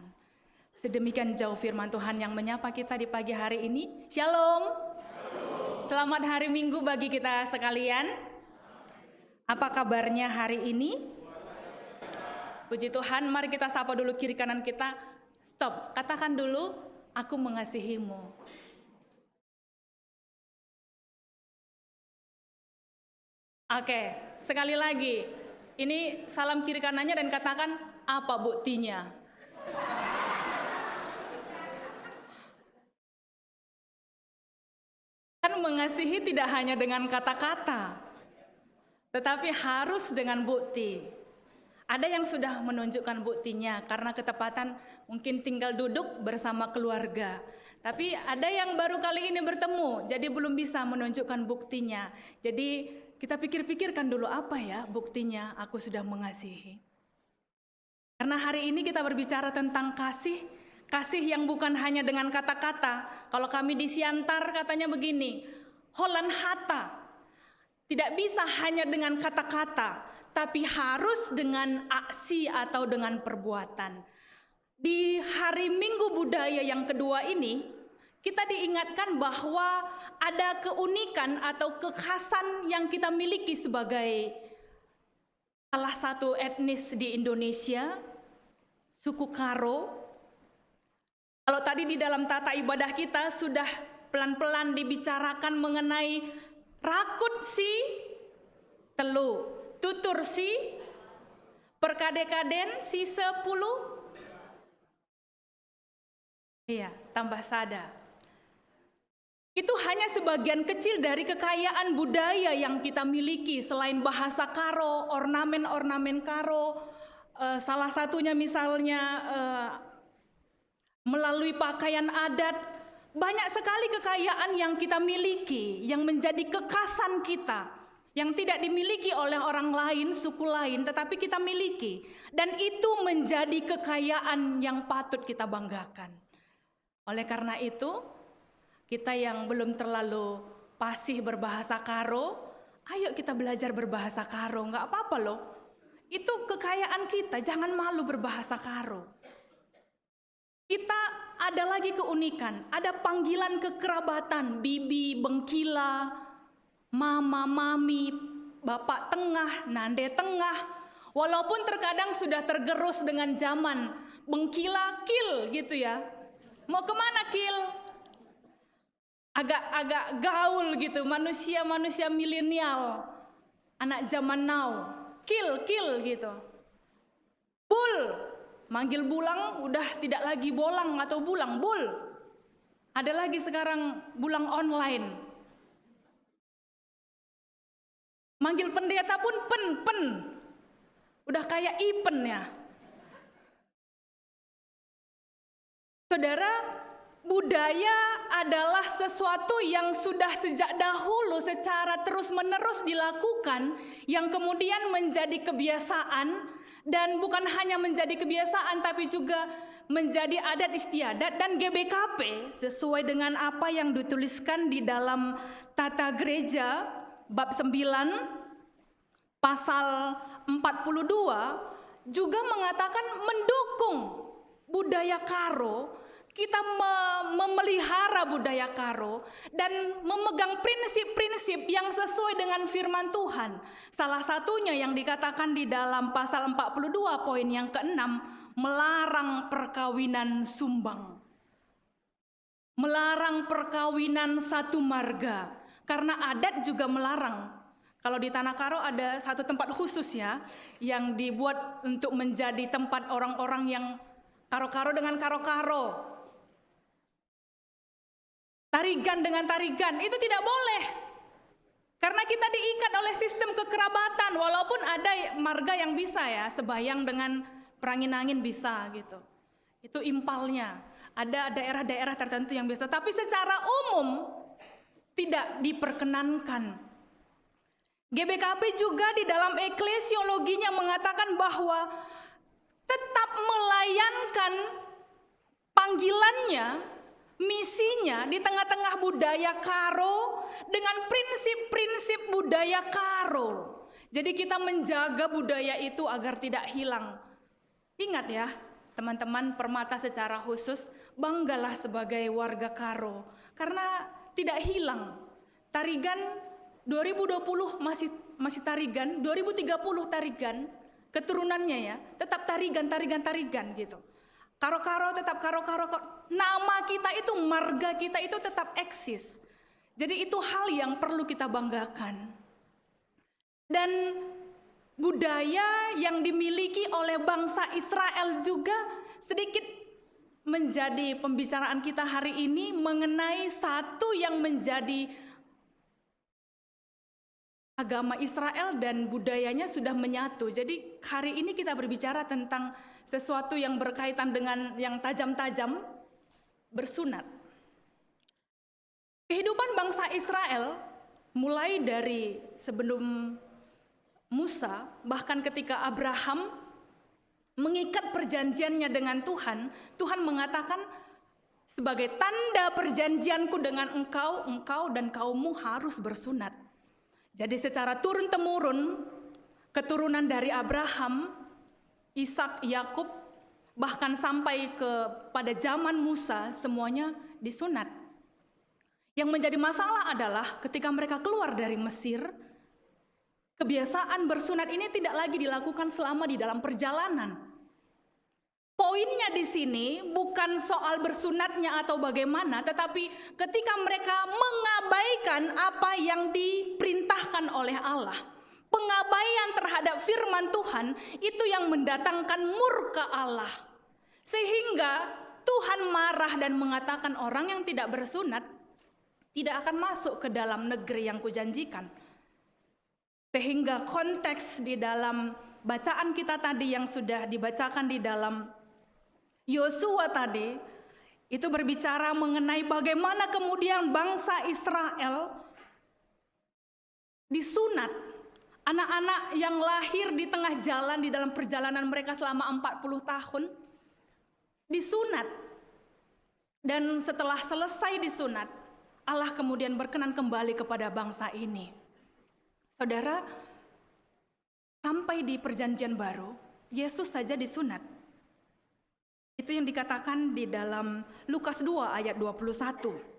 Sedemikian jauh firman Tuhan yang menyapa kita di pagi hari ini. Shalom. Selamat hari Minggu bagi kita sekalian. Apa kabarnya hari ini? Puji Tuhan, mari kita sapa dulu kiri kanan kita. Stop, katakan dulu, aku mengasihimu. Oke, sekali lagi. Ini salam kiri kanannya dan katakan, apa buktinya? Kan mengasihi tidak hanya dengan kata-kata, tetapi harus dengan bukti. Ada yang sudah menunjukkan buktinya karena ketepatan mungkin tinggal duduk bersama keluarga. Tapi ada yang baru kali ini bertemu, jadi belum bisa menunjukkan buktinya. Jadi kita pikir-pikirkan dulu apa ya buktinya aku sudah mengasihi. Karena hari ini kita berbicara tentang kasih. Kasih yang bukan hanya dengan kata-kata. Kalau kami di Siantar katanya begini, holan hata. Tidak bisa hanya dengan kata-kata, tapi harus dengan aksi atau dengan perbuatan. Di hari Minggu Budaya yang kedua ini, kita diingatkan bahwa ada keunikan atau kekhasan yang kita miliki sebagai salah satu etnis di Indonesia, suku Karo. Kalau tadi di dalam tata ibadah kita sudah pelan-pelan dibicarakan mengenai rakut si telu, tutur si perkade-kaden si 10. Iya, tambah sada. Itu hanya sebagian kecil dari kekayaan budaya yang kita miliki selain bahasa Karo, ornamen-ornamen Karo. Salah satunya misalnya melalui pakaian adat, banyak sekali kekayaan yang kita miliki, yang menjadi kekhasan kita, yang tidak dimiliki oleh orang lain, suku lain, tetapi kita miliki. Dan itu menjadi kekayaan yang patut kita banggakan. Oleh karena itu, kita yang belum terlalu fasih berbahasa Karo, ayo kita belajar berbahasa Karo, nggak apa-apa loh. Itu kekayaan kita, jangan malu berbahasa Karo. Kita ada lagi keunikan, ada panggilan kekerabatan, bibi, bengkila, mama, mami, bapak tengah, nande tengah. Walaupun terkadang sudah tergerus dengan zaman, bengkila, kil gitu ya. Mau kemana kil? Agak gaul gitu, manusia-manusia milenial, anak zaman now, kil gitu. Bul. Manggil bulang udah tidak lagi bolang atau bulang, bul. Ada lagi sekarang bulang online. Manggil pendeta pun pen. Udah kayak ipen ya. Saudara, budaya adalah sesuatu yang sudah sejak dahulu secara terus-menerus dilakukan, yang kemudian menjadi kebiasaan. Dan bukan hanya menjadi kebiasaan, tapi juga menjadi adat istiadat dan GBKP sesuai dengan apa yang dituliskan di dalam Tata Gereja bab 9 pasal 42 juga mengatakan mendukung budaya Karo. Kita memelihara budaya Karo dan memegang prinsip-prinsip yang sesuai dengan firman Tuhan. Salah satunya yang dikatakan di dalam pasal 42 poin yang ke-6, melarang perkawinan sumbang. Melarang perkawinan satu marga, karena adat juga melarang. Kalau di Tanah Karo ada satu tempat khusus ya, yang dibuat untuk menjadi tempat orang-orang yang karo-karo dengan karo-karo. Tarigan dengan tarigan, itu tidak boleh. Karena kita diikat oleh sistem kekerabatan, walaupun ada marga yang bisa ya, sebayang dengan perangin-angin bisa gitu. Itu impalnya. Ada daerah-daerah tertentu yang bisa, tapi secara umum tidak diperkenankan. GBKP juga di dalam eklesiologinya mengatakan bahwa tetap melayankan panggilannya, misinya di tengah-tengah budaya Karo dengan prinsip-prinsip budaya Karo. Jadi kita menjaga budaya itu agar tidak hilang. Ingat ya, teman-teman Permata secara khusus, banggalah sebagai warga Karo karena tidak hilang. Tarigan 2020 masih tarigan, 2030 tarigan, keturunannya ya, tetap tarigan gitu. Karo-karo tetap karo-karo, nama kita itu, marga kita itu tetap eksis. Jadi itu hal yang perlu kita banggakan. Dan budaya yang dimiliki oleh bangsa Israel juga sedikit menjadi pembicaraan kita hari ini mengenai satu yang menjadi agama Israel dan budayanya sudah menyatu. Jadi hari ini kita berbicara tentang sesuatu yang berkaitan dengan yang tajam-tajam, bersunat. Kehidupan bangsa Israel mulai dari sebelum Musa, bahkan ketika Abraham mengikat perjanjiannya dengan Tuhan, Tuhan mengatakan sebagai tanda perjanjianku dengan engkau dan kaummu harus bersunat. Jadi secara turun-temurun, keturunan dari Abraham, Ishak, Yakub, bahkan sampai pada zaman Musa, semuanya disunat. Yang menjadi masalah adalah ketika mereka keluar dari Mesir, kebiasaan bersunat ini tidak lagi dilakukan selama di dalam perjalanan. Poinnya di sini bukan soal bersunatnya atau bagaimana, tetapi ketika mereka mengabaikan apa yang diperintahkan oleh Allah. Pengabaian terhadap firman Tuhan itu yang mendatangkan murka Allah. Sehingga Tuhan marah dan mengatakan orang yang tidak bersunat tidak akan masuk ke dalam negeri yang kujanjikan. Sehingga konteks di dalam bacaan kita tadi yang sudah dibacakan di dalam Yosua tadi itu berbicara mengenai bagaimana kemudian bangsa Israel disunat. Anak-anak yang lahir di tengah jalan di dalam perjalanan mereka selama 40 tahun disunat. Dan setelah selesai disunat, Allah kemudian berkenan kembali kepada bangsa ini. Saudara, sampai di perjanjian baru, Yesus saja disunat. Itu yang dikatakan di dalam Lukas 2 ayat 21.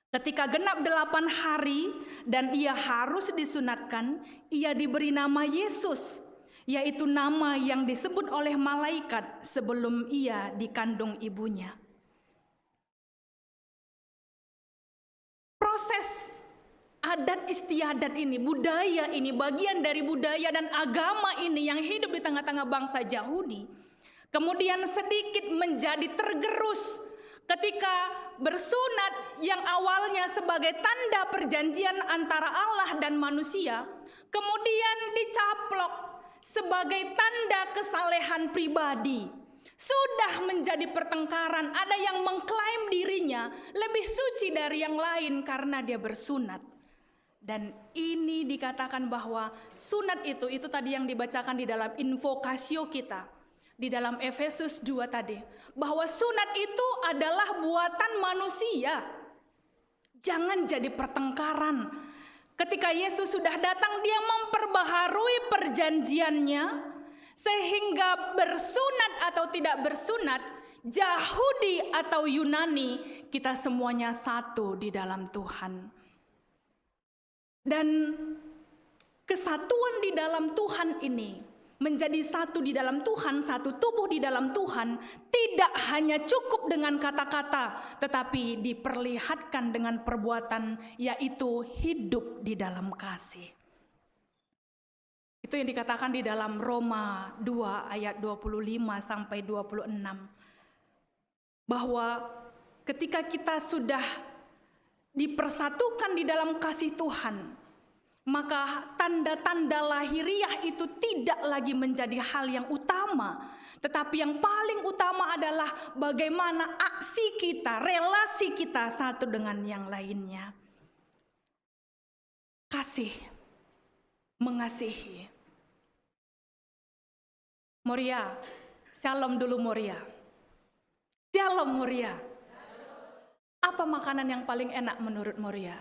Ketika genap 8 hari dan ia harus disunatkan, ia diberi nama Yesus, yaitu nama yang disebut oleh malaikat sebelum ia dikandung ibunya. Proses adat istiadat ini, budaya ini, bagian dari budaya dan agama ini yang hidup di tengah-tengah bangsa Yahudi, kemudian sedikit menjadi tergerus ketika bersunat yang awalnya sebagai tanda perjanjian antara Allah dan manusia, kemudian dicaplok sebagai tanda kesalehan pribadi. Sudah menjadi pertengkaran, ada yang mengklaim dirinya lebih suci dari yang lain karena dia bersunat. Dan ini dikatakan bahwa sunat itu tadi yang dibacakan di dalam invokasio kita. Di dalam Efesus 2 tadi, bahwa sunat itu adalah buatan manusia. Jangan jadi pertengkaran. Ketika Yesus sudah datang, dia memperbaharui perjanjiannya, sehingga bersunat atau tidak bersunat, Yahudi atau Yunani, kita semuanya satu di dalam Tuhan. Dan kesatuan di dalam Tuhan ini, menjadi satu di dalam Tuhan, satu tubuh di dalam Tuhan, tidak hanya cukup dengan kata-kata, tetapi diperlihatkan dengan perbuatan, yaitu hidup di dalam kasih. Itu yang dikatakan di dalam Roma 2 ayat 25 sampai 26. Bahwa ketika kita sudah dipersatukan di dalam kasih Tuhan, maka tanda-tanda lahiriah itu tidak lagi menjadi hal yang utama. Tetapi yang paling utama adalah bagaimana aksi kita, relasi kita satu dengan yang lainnya. Kasih, mengasihi. Moria, shalom dulu Moria. Shalom Moria. Apa makanan yang paling enak menurut Moria?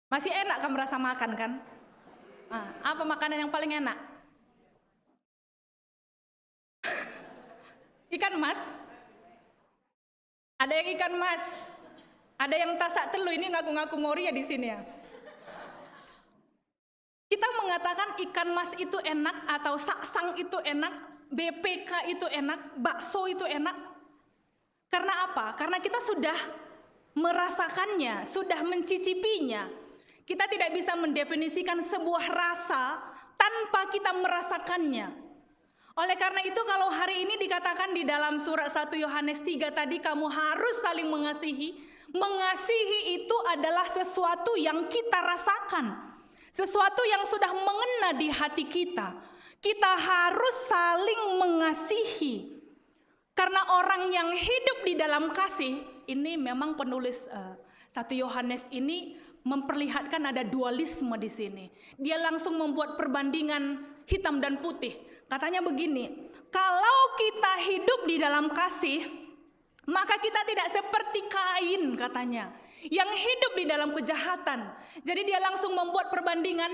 Masih enak kan merasa makan kan? Apa makanan yang paling enak? Ikan mas? Ada yang ikan mas? Ada yang tasak telu, ini ngaku-ngaku Moria di sini ya. Kita mengatakan ikan mas itu enak atau saksang itu enak, BPK itu enak, bakso itu enak. Karena apa? Karena kita sudah merasakannya, sudah mencicipinya. Kita tidak bisa mendefinisikan sebuah rasa tanpa kita merasakannya. Oleh karena itu kalau hari ini dikatakan di dalam surat 1 Yohanes 3 tadi, kamu harus saling mengasihi. Mengasihi itu adalah sesuatu yang kita rasakan. Sesuatu yang sudah mengena di hati kita. Kita harus saling mengasihi. Karena orang yang hidup di dalam kasih, ini memang penulis 1 Yohanes ini memperlihatkan ada dualisme di sini. Dia langsung membuat perbandingan hitam dan putih. Katanya begini, kalau kita hidup di dalam kasih, maka kita tidak seperti Kain katanya, yang hidup di dalam kejahatan. Jadi dia langsung membuat perbandingan,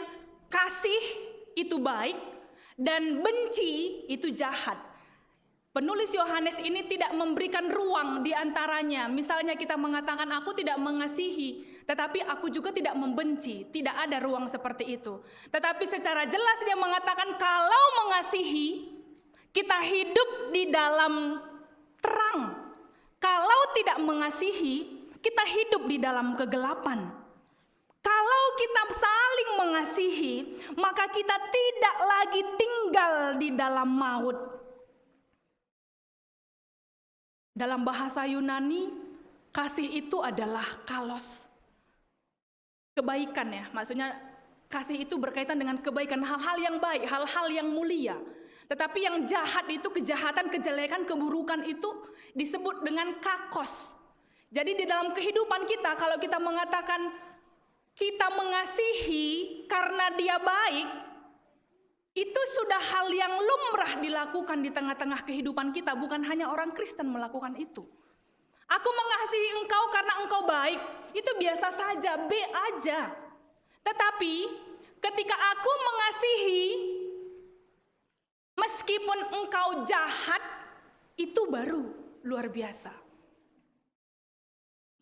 kasih itu baik dan benci itu jahat. Penulis Yohanes ini tidak memberikan ruang di antaranya. Misalnya kita mengatakan aku tidak mengasihi, tetapi aku juga tidak membenci. Tidak ada ruang seperti itu. Tetapi secara jelas dia mengatakan kalau mengasihi, kita hidup di dalam terang. Kalau tidak mengasihi, kita hidup di dalam kegelapan. Kalau kita saling mengasihi, maka kita tidak lagi tinggal di dalam maut. Dalam bahasa Yunani, kasih itu adalah kalos. Kebaikan ya, maksudnya kasih itu berkaitan dengan kebaikan, hal-hal yang baik, hal-hal yang mulia. Tetapi yang jahat itu, kejahatan, kejelekan, keburukan itu disebut dengan kakos. Jadi di dalam kehidupan kita, kalau kita mengatakan kita mengasihi karena dia baik, itu sudah hal yang lumrah dilakukan di tengah-tengah kehidupan kita. Bukan hanya orang Kristen melakukan itu. Aku mengasihi engkau karena engkau baik, itu biasa saja, B aja. Tetapi ketika aku mengasihi meskipun engkau jahat, itu baru luar biasa.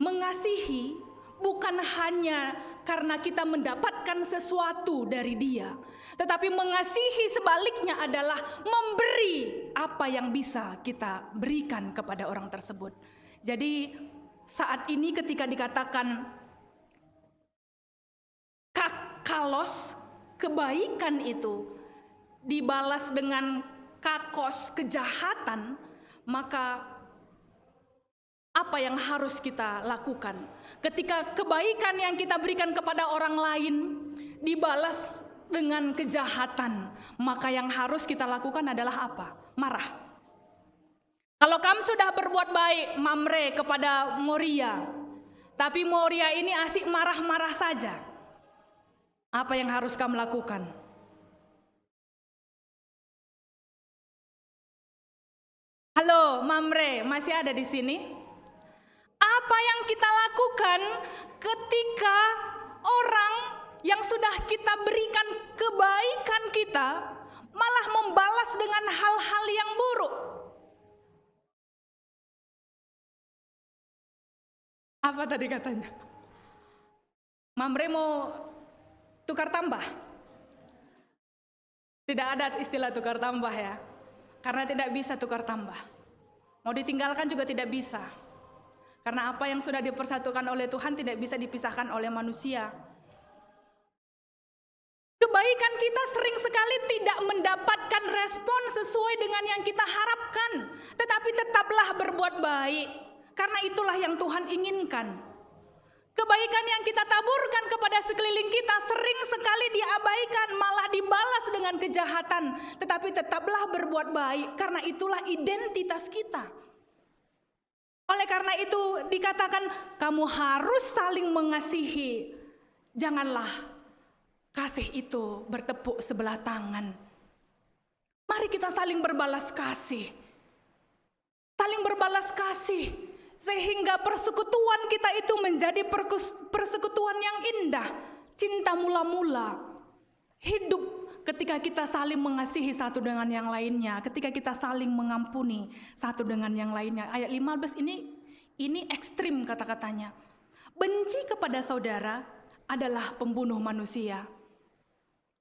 Mengasihi bukan hanya karena kita mendapatkan sesuatu dari dia, tetapi mengasihi sebaliknya adalah memberi apa yang bisa kita berikan kepada orang tersebut. Jadi saat ini ketika dikatakan kalos, kebaikan itu dibalas dengan kakos, kejahatan, maka apa yang harus kita lakukan? Ketika kebaikan yang kita berikan kepada orang lain dibalas dengan kejahatan, maka yang harus kita lakukan adalah apa? Marah. Kalau kamu sudah berbuat baik, Mamre, kepada Moria, tapi Moria ini asik marah-marah saja, apa yang harus kamu lakukan? Halo, Mamre, masih ada di sini? Apa yang kita lakukan ketika orang yang sudah kita berikan kebaikan kita malah membalas dengan hal-hal yang buruk? Apa tadi katanya? Mamre mau tukar tambah? Tidak ada istilah tukar tambah ya, karena tidak bisa tukar tambah. Mau ditinggalkan juga tidak bisa. Karena apa yang sudah dipersatukan oleh Tuhan tidak bisa dipisahkan oleh manusia. Kebaikan kita sering sekali tidak mendapatkan respon sesuai dengan yang kita harapkan. Tetapi tetaplah berbuat baik. Karena itulah yang Tuhan inginkan. Kebaikan yang kita taburkan kepada sekeliling kita sering sekali diabaikan, malah dibalas dengan kejahatan. Tetapi tetaplah berbuat baik, karena itulah identitas kita. Oleh karena itu dikatakan kamu harus saling mengasihi. Janganlah kasih itu bertepuk sebelah tangan. Mari kita saling berbalas kasih. Saling berbalas kasih. Sehingga persekutuan kita itu menjadi persekutuan yang indah. Cinta mula-mula. Hidup ketika kita saling mengasihi satu dengan yang lainnya. Ketika kita saling mengampuni satu dengan yang lainnya. Ayat 15 ini ekstrim kata-katanya. Benci kepada saudara adalah pembunuh manusia.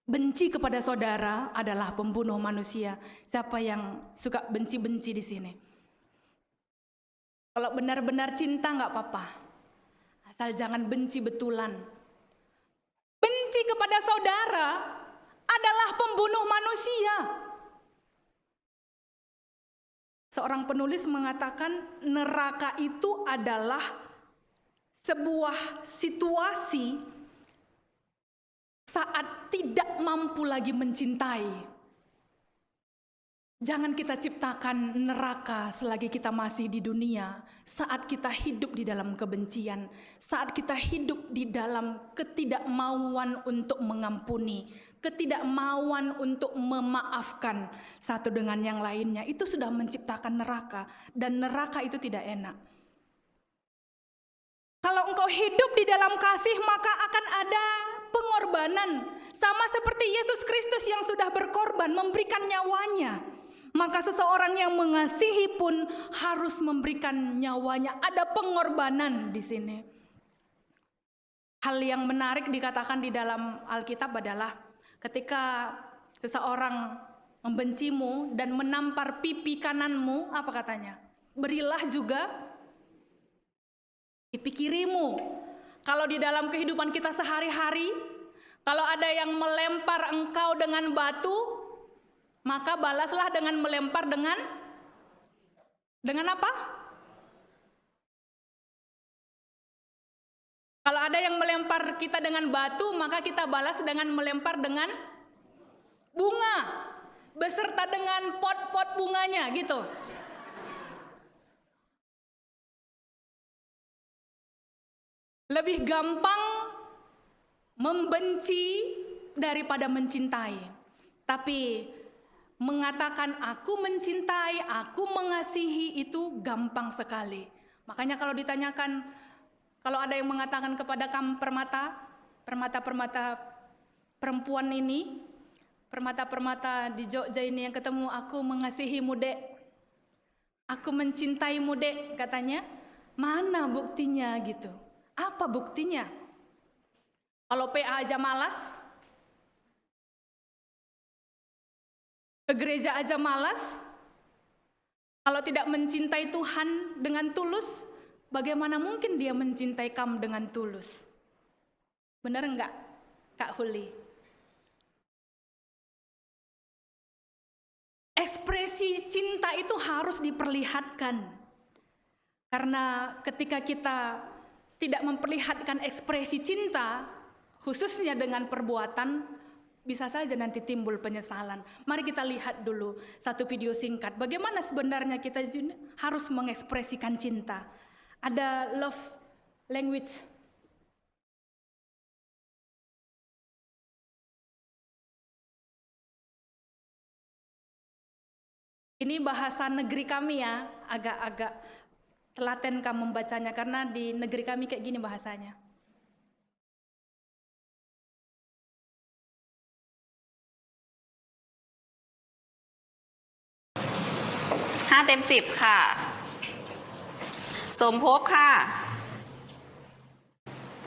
Benci kepada saudara adalah pembunuh manusia. Siapa yang suka benci-benci di sini? Kalau benar-benar cinta nggak apa-apa, asal jangan benci betulan. Benci kepada saudara adalah pembunuh manusia. Seorang penulis mengatakan neraka itu adalah sebuah situasi saat tidak mampu lagi mencintai. Jangan kita ciptakan neraka selagi kita masih di dunia, saat kita hidup di dalam kebencian, saat kita hidup di dalam ketidakmauan untuk mengampuni, ketidakmauan untuk memaafkan satu dengan yang lainnya. Itu sudah menciptakan neraka, dan neraka itu tidak enak. Kalau engkau hidup di dalam kasih, maka akan ada pengorbanan. Sama seperti Yesus Kristus yang sudah berkorban, memberikan nyawanya. Maka seseorang yang mengasihi pun harus memberikan nyawanya. Ada pengorbanan di sini. Hal yang menarik dikatakan di dalam Alkitab adalah ketika seseorang membencimu dan menampar pipi kananmu, apa katanya? Berilah juga pipi kirimu. Kalau di dalam kehidupan kita sehari-hari, kalau ada yang melempar engkau dengan batu, maka balaslah dengan melempar dengan apa? Kalau ada yang melempar kita dengan batu, maka kita balas dengan melempar dengan bunga, beserta dengan pot-pot bunganya, gitu. Lebih gampang membenci daripada mencintai. Tapi mengatakan aku mencintai, aku mengasihi itu gampang sekali. Makanya kalau ditanyakan, kalau ada yang mengatakan kepada kamu permata perempuan ini, permata di Jogja ini yang ketemu, aku mengasihimu dek, aku mencintaimu dek, katanya, mana buktinya gitu? Apa buktinya? Kalau PA aja malas, ke gereja aja malas, kalau tidak mencintai Tuhan dengan tulus, bagaimana mungkin dia mencintai kamu dengan tulus? Benar enggak, Kak Huli? Ekspresi cinta itu harus diperlihatkan. Karena ketika kita tidak memperlihatkan ekspresi cinta, khususnya dengan perbuatan, bisa saja nanti timbul penyesalan. Mari kita lihat dulu satu video singkat. Bagaimana sebenarnya kita harus mengekspresikan cinta. Ada love language. Ini bahasa negeri kami ya, agak-agak telaten kamu membacanya karena di negeri kami kayak gini bahasanya.5 เต็ม 10 ค่ะ สมภพค่ะ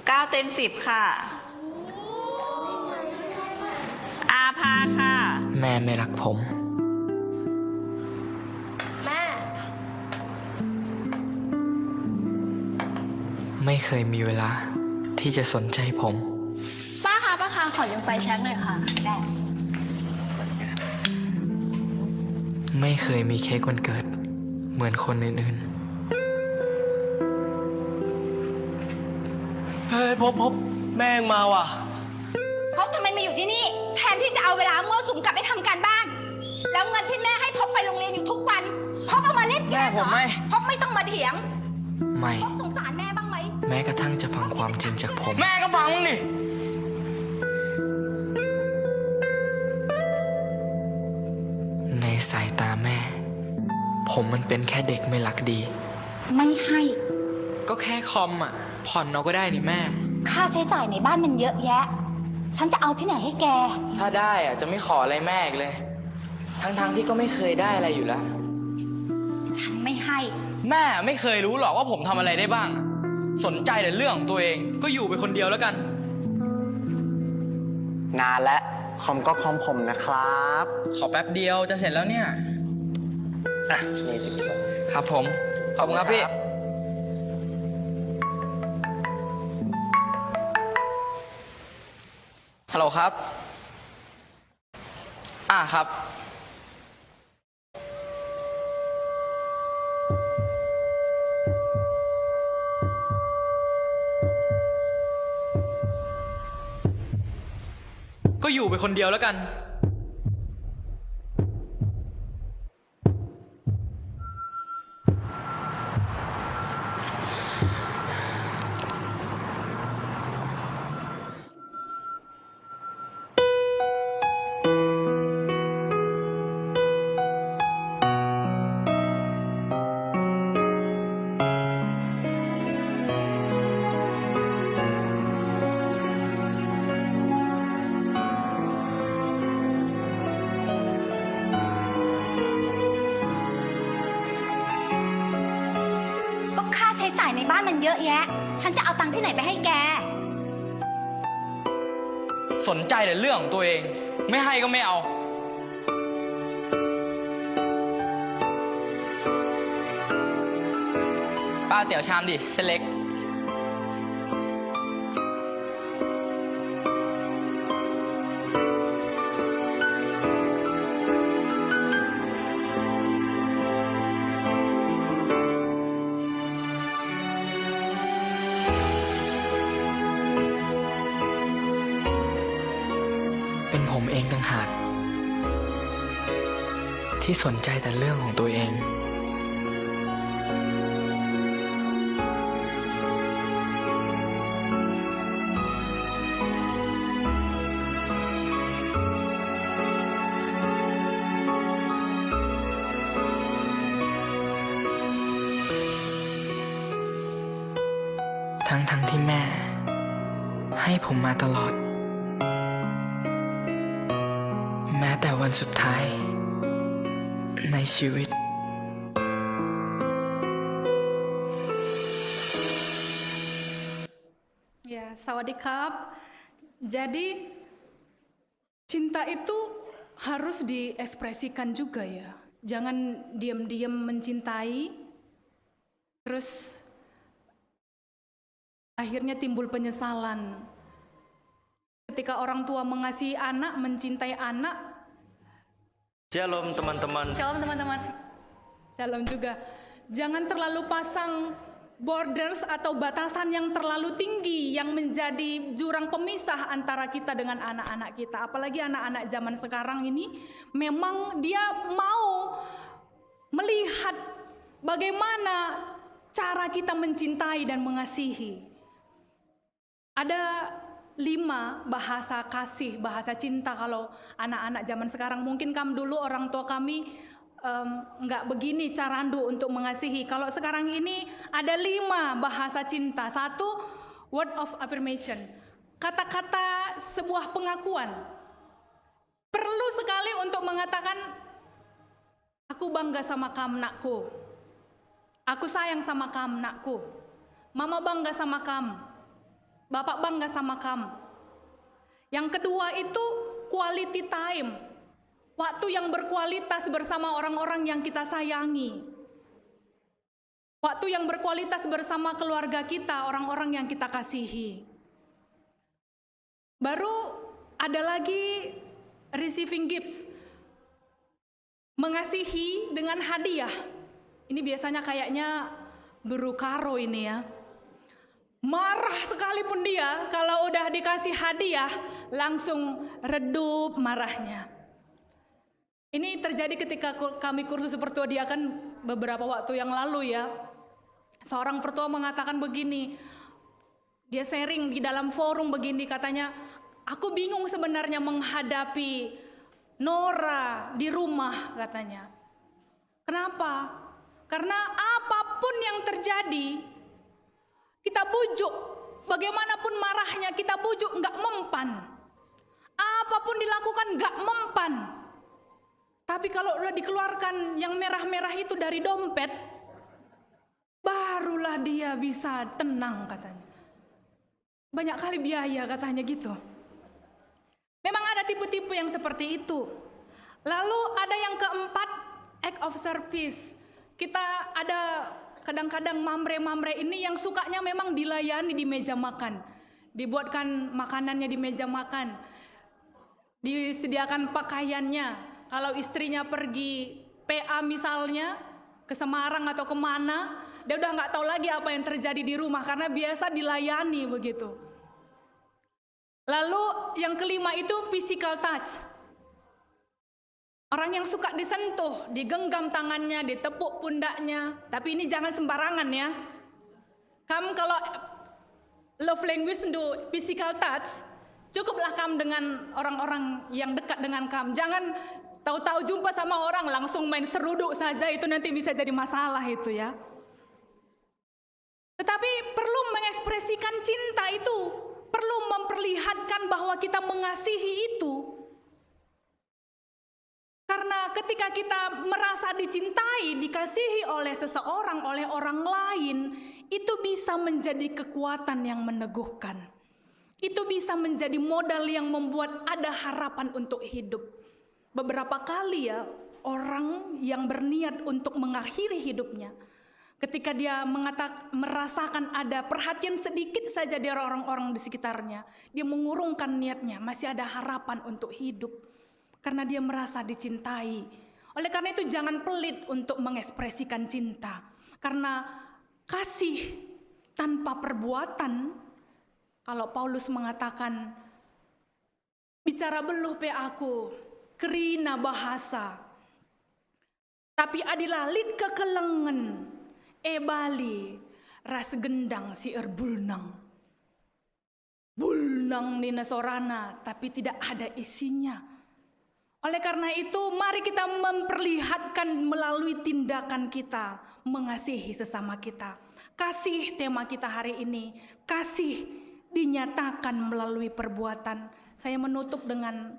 9 เต็ม 10 ค่ะ อาภาค่ะ แม่ไม่รักผม แม่ ไม่เคยมีเวลาที่จะสนใจผม ป้าคะขอยืมไฟแช็กหน่อยค่ะได้ ไม่เคยมีเค้กวันเกิดเหมือนคนอื่น เฮ้ยพบแม่งมาว่ะ พบทำไมมาอยู่ที่นี่ แทนที่จะเอาเวลามั่วสุมกลับไปทำการบ้าน แล้วเงินที่แม่ให้พบไปโรงเรียนอยู่ทุกวันพบเอามาเล่นเกมเหรอพบไม่ต้องมาเถียง ๆ ไม่ พบสงสารแม่บ้างไหม แม้กระทั่งจะฟังความจริงจากผม แม่ก็ฟังมึงดิ ในสายตาแม่ ผมมันเป็นแค่เด็กไม่รักดี ไม่ให้ ก็แค่คอมอ่ะ ผ่อนเอาก็ได้นี่แม่ ค่าใช้จ่ายในบ้านมันเยอะแยะ ฉันจะเอาที่ไหนให้แก ถ้าได้อ่ะจะไม่ขออะไรแม่อีกเลย ทั้งที่ก็ไม่เคยได้อะไรอยู่แล้ว ฉันไม่ให้ แม่ไม่เคยรู้หรอกว่าผมทำอะไรได้บ้าง สนใจแต่เรื่องของตัวเองก็อยู่ไปคนเดียวแล้วกัน นานและคอมก็คอมผมนะครับ ขอแป๊บเดียวจะเสร็จแล้วเนี่ย อ่ะนี่ติดตัว ครับผม ขอบคุณครับพี่ ฮัลโหลครับ ครับ ก็อยู่ไปคนเดียวแล้วกัน ก็ค่าใช้จ่ายในบ้านมันเยอะแยะ ฉันจะเอาตังค์ที่ไหนไปให้แก สนใจแต่เรื่องของตัวเอง ไม่ให้ก็ไม่เอา ป้าเตี๋ยวชามดิเส้นเล็ก เป็นผมเองต่างหากที่สนใจแต่เรื่องของตัวเอง ทั้งที่แม่ให้ผมมาตลอด แม้แต่วันสุดท้ายในชีวิต Ya, sawadikap. Jadi cinta itu harus diekspresikan juga ya. Jangan diam-diam mencintai, terus akhirnya timbul penyesalan. Ketika orang tua mengasihi anak, mencintai anak. Shalom teman-teman. Shalom teman-teman. Shalom juga. Jangan terlalu pasang borders atau batasan yang terlalu tinggi yang menjadi jurang pemisah antara kita dengan anak-anak kita. Apalagi anak-anak zaman sekarang ini memang dia mau melihat bagaimana cara kita mencintai dan mengasihi. Ada 5 bahasa kasih, bahasa cinta kalau anak-anak zaman sekarang. Mungkin dulu orang tua kami nggak begini carandu untuk mengasihi. Kalau sekarang ini ada 5 bahasa cinta. 1, word of affirmation, kata-kata sebuah pengakuan. Perlu sekali untuk mengatakan, aku bangga sama kamu nakku, aku sayang sama kamu nakku, mama bangga sama kamu, bapak bangga sama kamu. Yang kedua itu quality time, waktu yang berkualitas bersama orang-orang yang kita sayangi. Waktu yang berkualitas bersama keluarga kita, orang-orang yang kita kasihi. Baru ada lagi receiving gifts. Mengasihi dengan hadiah. Ini biasanya kayaknya buru karo ini ya. Marah sekalipun dia, kalau udah dikasih hadiah, langsung redup marahnya. Ini terjadi ketika kami kursus pertua diakan beberapa waktu yang lalu ya. Seorang pertua mengatakan begini, dia sharing di dalam forum begini, katanya, aku bingung sebenarnya menghadapi Nora di rumah, katanya. Kenapa? Karena apapun yang terjadi, kita bujuk, bagaimanapun marahnya kita bujuk nggak mempan. Apapun dilakukan nggak mempan. Tapi kalau udah dikeluarkan yang merah-merah itu dari dompet, barulah dia bisa tenang, katanya. Banyak kali biaya, katanya gitu. Memang ada tipe-tipe yang seperti itu. Lalu ada yang keempat, act of service. Kita ada kadang-kadang mamre-mamre ini yang sukanya memang dilayani di meja makan. Dibuatkan makanannya di meja makan. Disediakan pakaiannya. Kalau istrinya pergi PA misalnya, ke Semarang atau kemana, dia udah nggak tahu lagi apa yang terjadi di rumah karena biasa dilayani begitu. Lalu yang kelima itu physical touch. Orang yang suka disentuh, digenggam tangannya, ditepuk pundaknya. Tapi ini jangan sembarangan ya. Kamu kalau love language untuk physical touch, cukuplah kamu dengan orang-orang yang dekat dengan kamu. Jangan tahu-tahu jumpa sama orang langsung main seruduk saja, itu nanti bisa jadi masalah itu ya. Tetapi perlu mengekspresikan cinta itu, perlu memperlihatkan bahwa kita mengasihi itu. Karena ketika kita merasa dicintai, dikasihi oleh seseorang, oleh orang lain, itu bisa menjadi kekuatan yang meneguhkan. Itu bisa menjadi modal yang membuat ada harapan untuk hidup. Beberapa kali ya, orang yang berniat untuk mengakhiri hidupnya, ketika dia merasakan ada perhatian sedikit saja dari orang-orang di sekitarnya, dia mengurungkan niatnya, masih ada harapan untuk hidup. Karena dia merasa dicintai. Oleh karena itu jangan pelit untuk mengekspresikan cinta. Karena kasih tanpa perbuatan, kalau Paulus mengatakan, bicara beluh pe aku, kerina bahasa, tapi adilalit kekelengen, bali, ras gendang si erbulnang. Bulnang nina sorana, tapi tidak ada isinya. Oleh karena itu, mari kita memperlihatkan melalui tindakan kita, mengasihi sesama kita. Kasih tema kita hari ini, kasih dinyatakan melalui perbuatan. Saya menutup dengan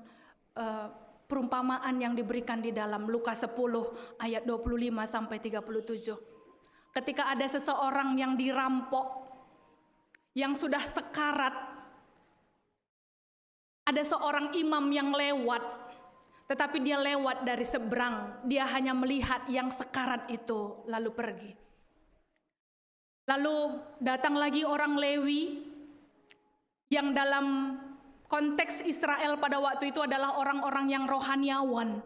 perumpamaan yang diberikan di dalam Lukas 10 ayat 25 sampai 37. Ketika ada seseorang yang dirampok, yang sudah sekarat, ada seorang imam yang lewat, tetapi dia lewat dari seberang, dia hanya melihat yang sekarat itu lalu pergi. Lalu datang lagi orang Lewi yang dalam konteks Israel pada waktu itu adalah orang-orang yang rohaniawan.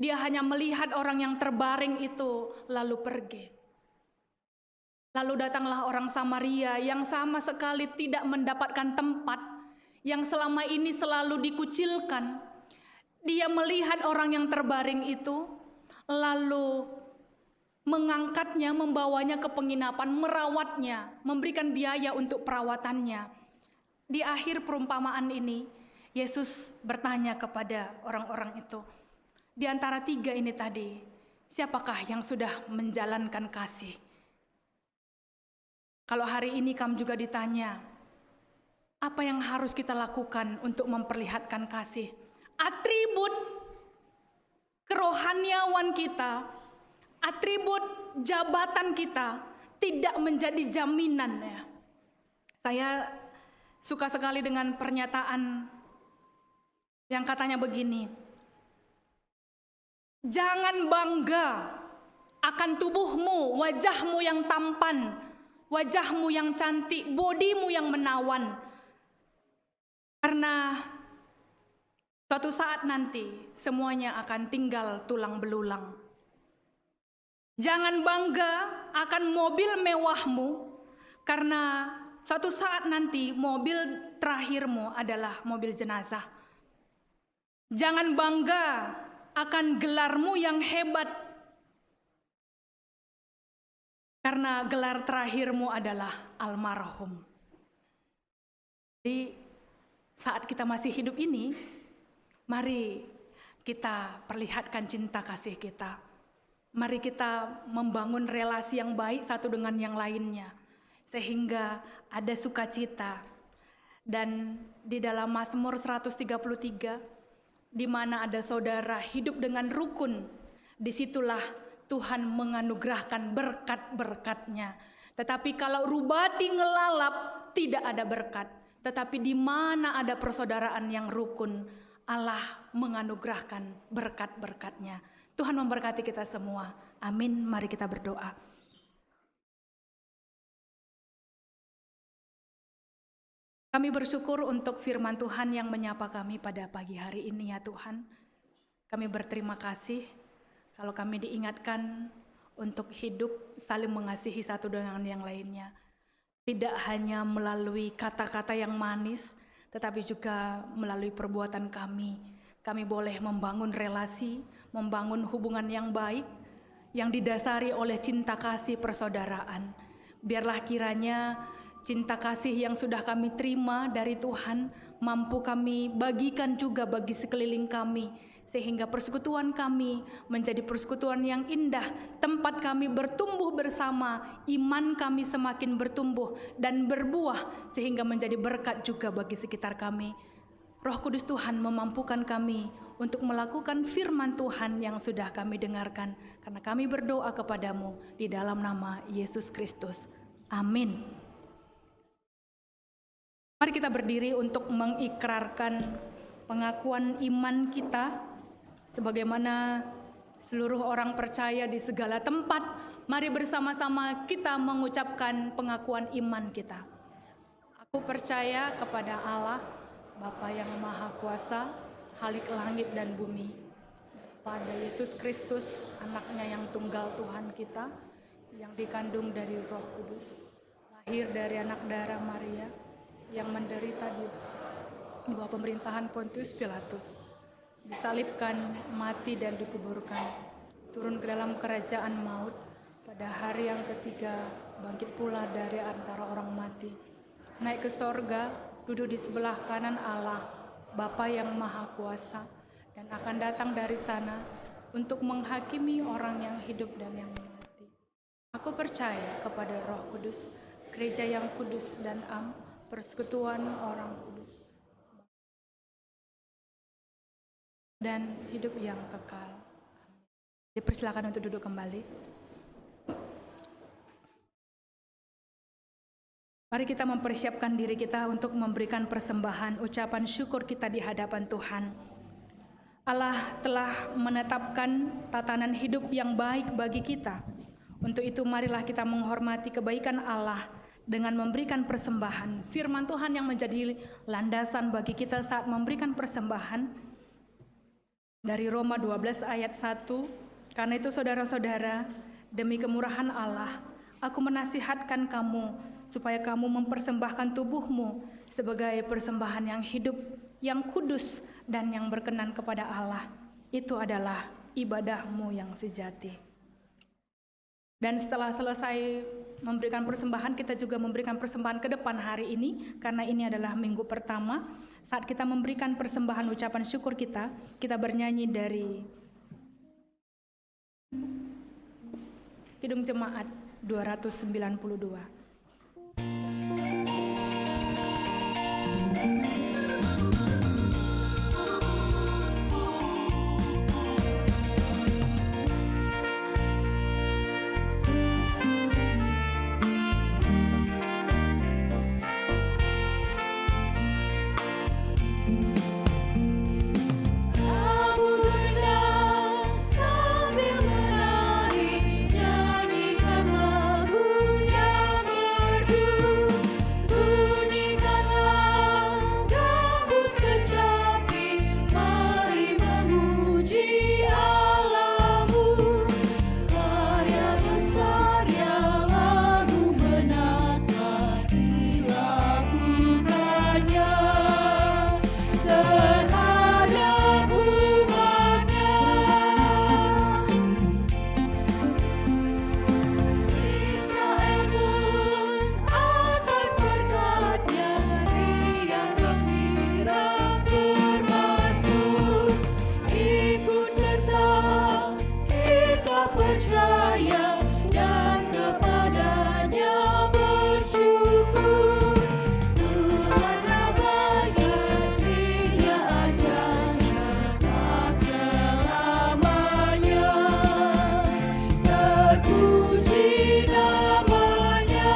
Dia hanya melihat orang yang terbaring itu lalu pergi. Lalu datanglah orang Samaria yang sama sekali tidak mendapatkan tempat, yang selama ini selalu dikucilkan. Dia melihat orang yang terbaring itu, lalu mengangkatnya, membawanya ke penginapan, merawatnya, memberikan biaya untuk perawatannya. Di akhir perumpamaan ini, Yesus bertanya kepada orang-orang itu, di antara tiga ini tadi, siapakah yang sudah menjalankan kasih? Kalau hari ini kamu juga ditanya, apa yang harus kita lakukan untuk memperlihatkan kasih? Atribut kerohaniawan kita, atribut jabatan kita tidak menjadi jaminan ya. Saya suka sekali dengan pernyataan yang katanya begini, jangan bangga akan tubuhmu, wajahmu yang tampan, wajahmu yang cantik, bodimu yang menawan. Karena suatu saat nanti semuanya akan tinggal tulang belulang. Jangan bangga akan mobil mewahmu, karena suatu saat nanti mobil terakhirmu adalah mobil jenazah. Jangan bangga akan gelarmu yang hebat, karena gelar terakhirmu adalah almarhum. Jadi saat kita masih hidup ini, mari kita perlihatkan cinta kasih kita. Mari kita membangun relasi yang baik satu dengan yang lainnya, sehingga ada sukacita. Dan di dalam Mazmur 133, di mana ada saudara hidup dengan rukun, disitulah Tuhan menganugerahkan berkat-berkat-Nya. Tetapi kalau rubati ngelalap, tidak ada berkat. Tetapi di mana ada persaudaraan yang rukun, Allah menganugerahkan berkat-berkat-Nya. Tuhan memberkati kita semua. Amin. Mari kita berdoa. Kami bersyukur untuk firman Tuhan yang menyapa kami pada pagi hari ini ya Tuhan. Kami berterima kasih kalau kami diingatkan untuk hidup saling mengasihi satu dengan yang lainnya. Tidak hanya melalui kata-kata yang manis, tetapi juga melalui perbuatan kami. Kami boleh membangun relasi, membangun hubungan yang baik, yang didasari oleh cinta kasih persaudaraan. Biarlah kiranya cinta kasih yang sudah kami terima dari Tuhan, mampu kami bagikan juga bagi sekeliling kami, sehingga persekutuan kami menjadi persekutuan yang indah, tempat kami bertumbuh bersama, iman kami semakin bertumbuh dan berbuah, sehingga menjadi berkat juga bagi sekitar kami. Roh Kudus Tuhan memampukan kami untuk melakukan firman Tuhan yang sudah kami dengarkan, karena kami berdoa kepadamu di dalam nama Yesus Kristus. Amin. Mari kita berdiri untuk mengikrarkan pengakuan iman kita. Sebagaimana seluruh orang percaya di segala tempat, mari bersama-sama kita mengucapkan pengakuan iman kita. Aku percaya kepada Allah, Bapa yang Maha Kuasa, Khalik langit dan bumi, pada Yesus Kristus, anaknya yang tunggal Tuhan kita, yang dikandung dari Roh Kudus, lahir dari anak darah Maria, yang menderita di bawah pemerintahan Pontius Pilatus, disalibkan, mati dan dikuburkan, turun ke dalam kerajaan maut, pada hari yang ketiga bangkit pula dari antara orang mati, naik ke sorga, duduk di sebelah kanan Allah, Bapa yang Maha Kuasa, dan akan datang dari sana untuk menghakimi orang yang hidup dan yang mati. Aku percaya kepada Roh Kudus, gereja yang kudus dan am, persekutuan orang kudus, dan hidup yang kekal. Dipersilakan untuk duduk kembali. Mari kita mempersiapkan diri kita untuk memberikan persembahan ucapan syukur kita di hadapan Tuhan. Allah telah menetapkan tatanan hidup yang baik bagi kita. Untuk itu marilah kita menghormati kebaikan Allah dengan memberikan persembahan. Firman Tuhan yang menjadi landasan bagi kita saat memberikan persembahan dari Roma 12 ayat 1. Karena itu saudara-saudara, demi kemurahan Allah, aku menasihatkan kamu supaya kamu mempersembahkan tubuhmu sebagai persembahan yang hidup, yang kudus, dan yang berkenan kepada Allah. Itu adalah ibadahmu yang sejati. Dan setelah selesai memberikan persembahan, kita juga memberikan persembahan ke depan hari ini, karena ini adalah minggu pertama. Saat kita memberikan persembahan ucapan syukur kita bernyanyi dari Kidung Jemaat 292. Aku berenang sambil menari. percaya dan kepadanya bersyukur. Tuhanlah bagi kasih-Nya ajaib tak selamanya. Terpuji namanya.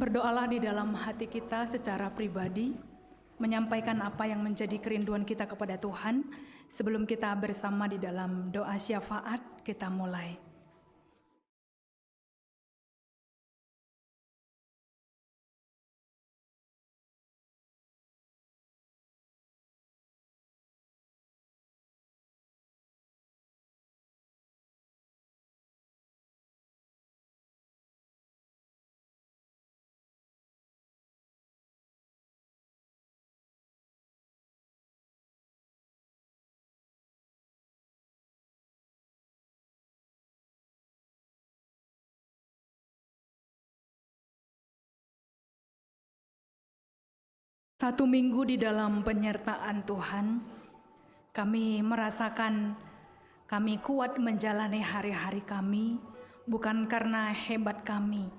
Berdoalah di dalam hati kita secara pribadi, menyampaikan apa yang menjadi kerinduan kita kepada Tuhan. Sebelum kita bersama di dalam doa syafaat, kita mulai. Satu minggu di dalam penyertaan Tuhan, kami merasakan kami kuat menjalani hari-hari kami, bukan karena hebat kami,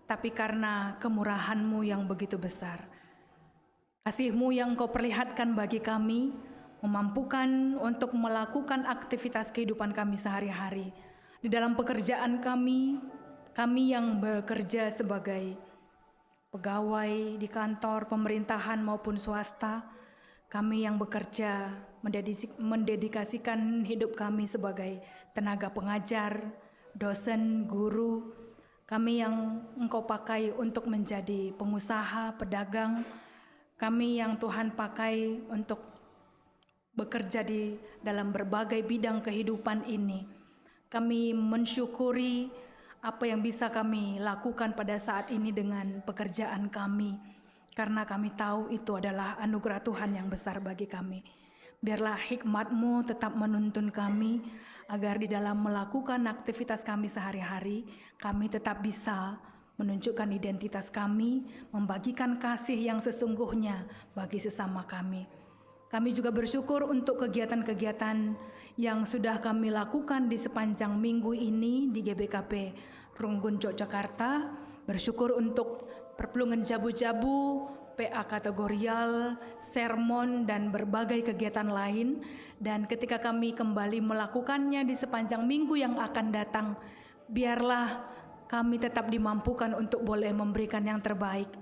tapi karena kemurahan-Mu yang begitu besar. Kasih-Mu yang Kau perlihatkan bagi kami, memampukan untuk melakukan aktivitas kehidupan kami sehari-hari. Di dalam pekerjaan kami yang bekerja sebagai pegawai di kantor pemerintahan maupun swasta, kami yang bekerja mendedikasikan hidup kami sebagai tenaga pengajar, dosen, guru, kami yang Engkau pakai untuk menjadi pengusaha, pedagang, kami yang Tuhan pakai untuk bekerja di dalam berbagai bidang kehidupan ini. Kami mensyukuri apa yang bisa kami lakukan pada saat ini dengan pekerjaan kami, karena kami tahu itu adalah anugerah Tuhan yang besar bagi kami. Biarlah hikmat-Mu tetap menuntun kami, agar di dalam melakukan aktivitas kami sehari-hari, kami tetap bisa menunjukkan identitas kami, membagikan kasih yang sesungguhnya bagi sesama kami. Kami juga bersyukur untuk kegiatan-kegiatan yang sudah kami lakukan di sepanjang minggu ini di GBKP Runggun Yogyakarta. Bersyukur untuk perpelungan jabu-jabu, PA kategorial, sermon, dan berbagai kegiatan lain. Dan ketika kami kembali melakukannya di sepanjang minggu yang akan datang, biarlah kami tetap dimampukan untuk boleh memberikan yang terbaik.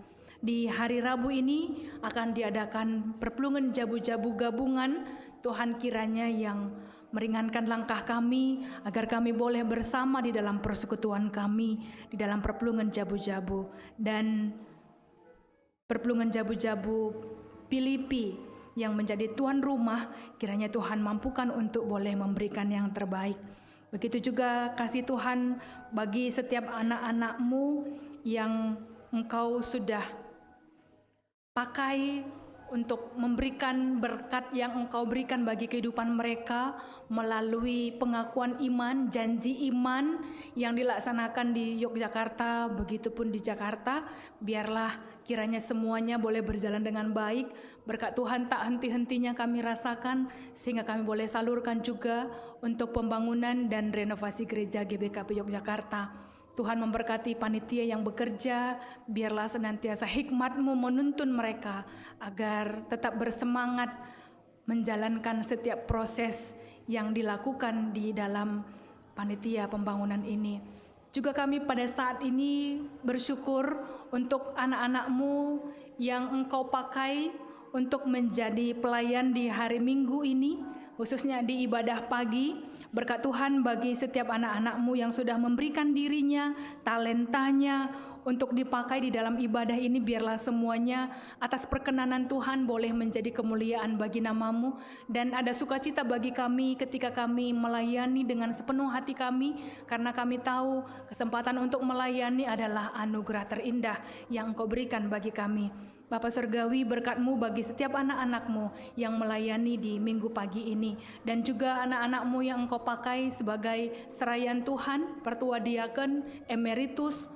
Di hari Rabu ini akan diadakan perpelungan jabu-jabu gabungan. Tuhan kiranya yang meringankan langkah kami, agar kami boleh bersama di dalam persekutuan kami, di dalam perpelungan jabu-jabu. Dan perpelungan jabu-jabu Filipi yang menjadi tuan rumah, kiranya Tuhan mampukan untuk boleh memberikan yang terbaik. Begitu juga kasih Tuhan bagi setiap anak-anak-Mu yang Engkau sudah pakai untuk memberikan berkat yang Engkau berikan bagi kehidupan mereka melalui pengakuan iman, janji iman yang dilaksanakan di Yogyakarta, begitupun di Jakarta. Biarlah kiranya semuanya boleh berjalan dengan baik. Berkat Tuhan tak henti-hentinya kami rasakan, sehingga kami boleh salurkan juga untuk pembangunan dan renovasi gereja GBKP Yogyakarta. Tuhan memberkati panitia yang bekerja, biarlah senantiasa hikmat-Mu menuntun mereka agar tetap bersemangat menjalankan setiap proses yang dilakukan di dalam panitia pembangunan ini. Juga kami pada saat ini bersyukur untuk anak-anak-Mu yang Engkau pakai untuk menjadi pelayan di hari Minggu ini, khususnya di ibadah pagi. Berkat Tuhan bagi setiap anak-anak-Mu yang sudah memberikan dirinya, talentanya untuk dipakai di dalam ibadah ini. Biarlah semuanya atas perkenanan Tuhan boleh menjadi kemuliaan bagi nama-Mu. Dan ada sukacita bagi kami ketika kami melayani dengan sepenuh hati kami, karena kami tahu kesempatan untuk melayani adalah anugerah terindah yang Engkau berikan bagi kami. Bapa Surgawi, berkat-Mu bagi setiap anak-anak-Mu yang melayani di minggu pagi ini, dan juga anak-anak-Mu yang Engkau pakai sebagai serayan Tuhan, Pertua Diaken, Emeritus,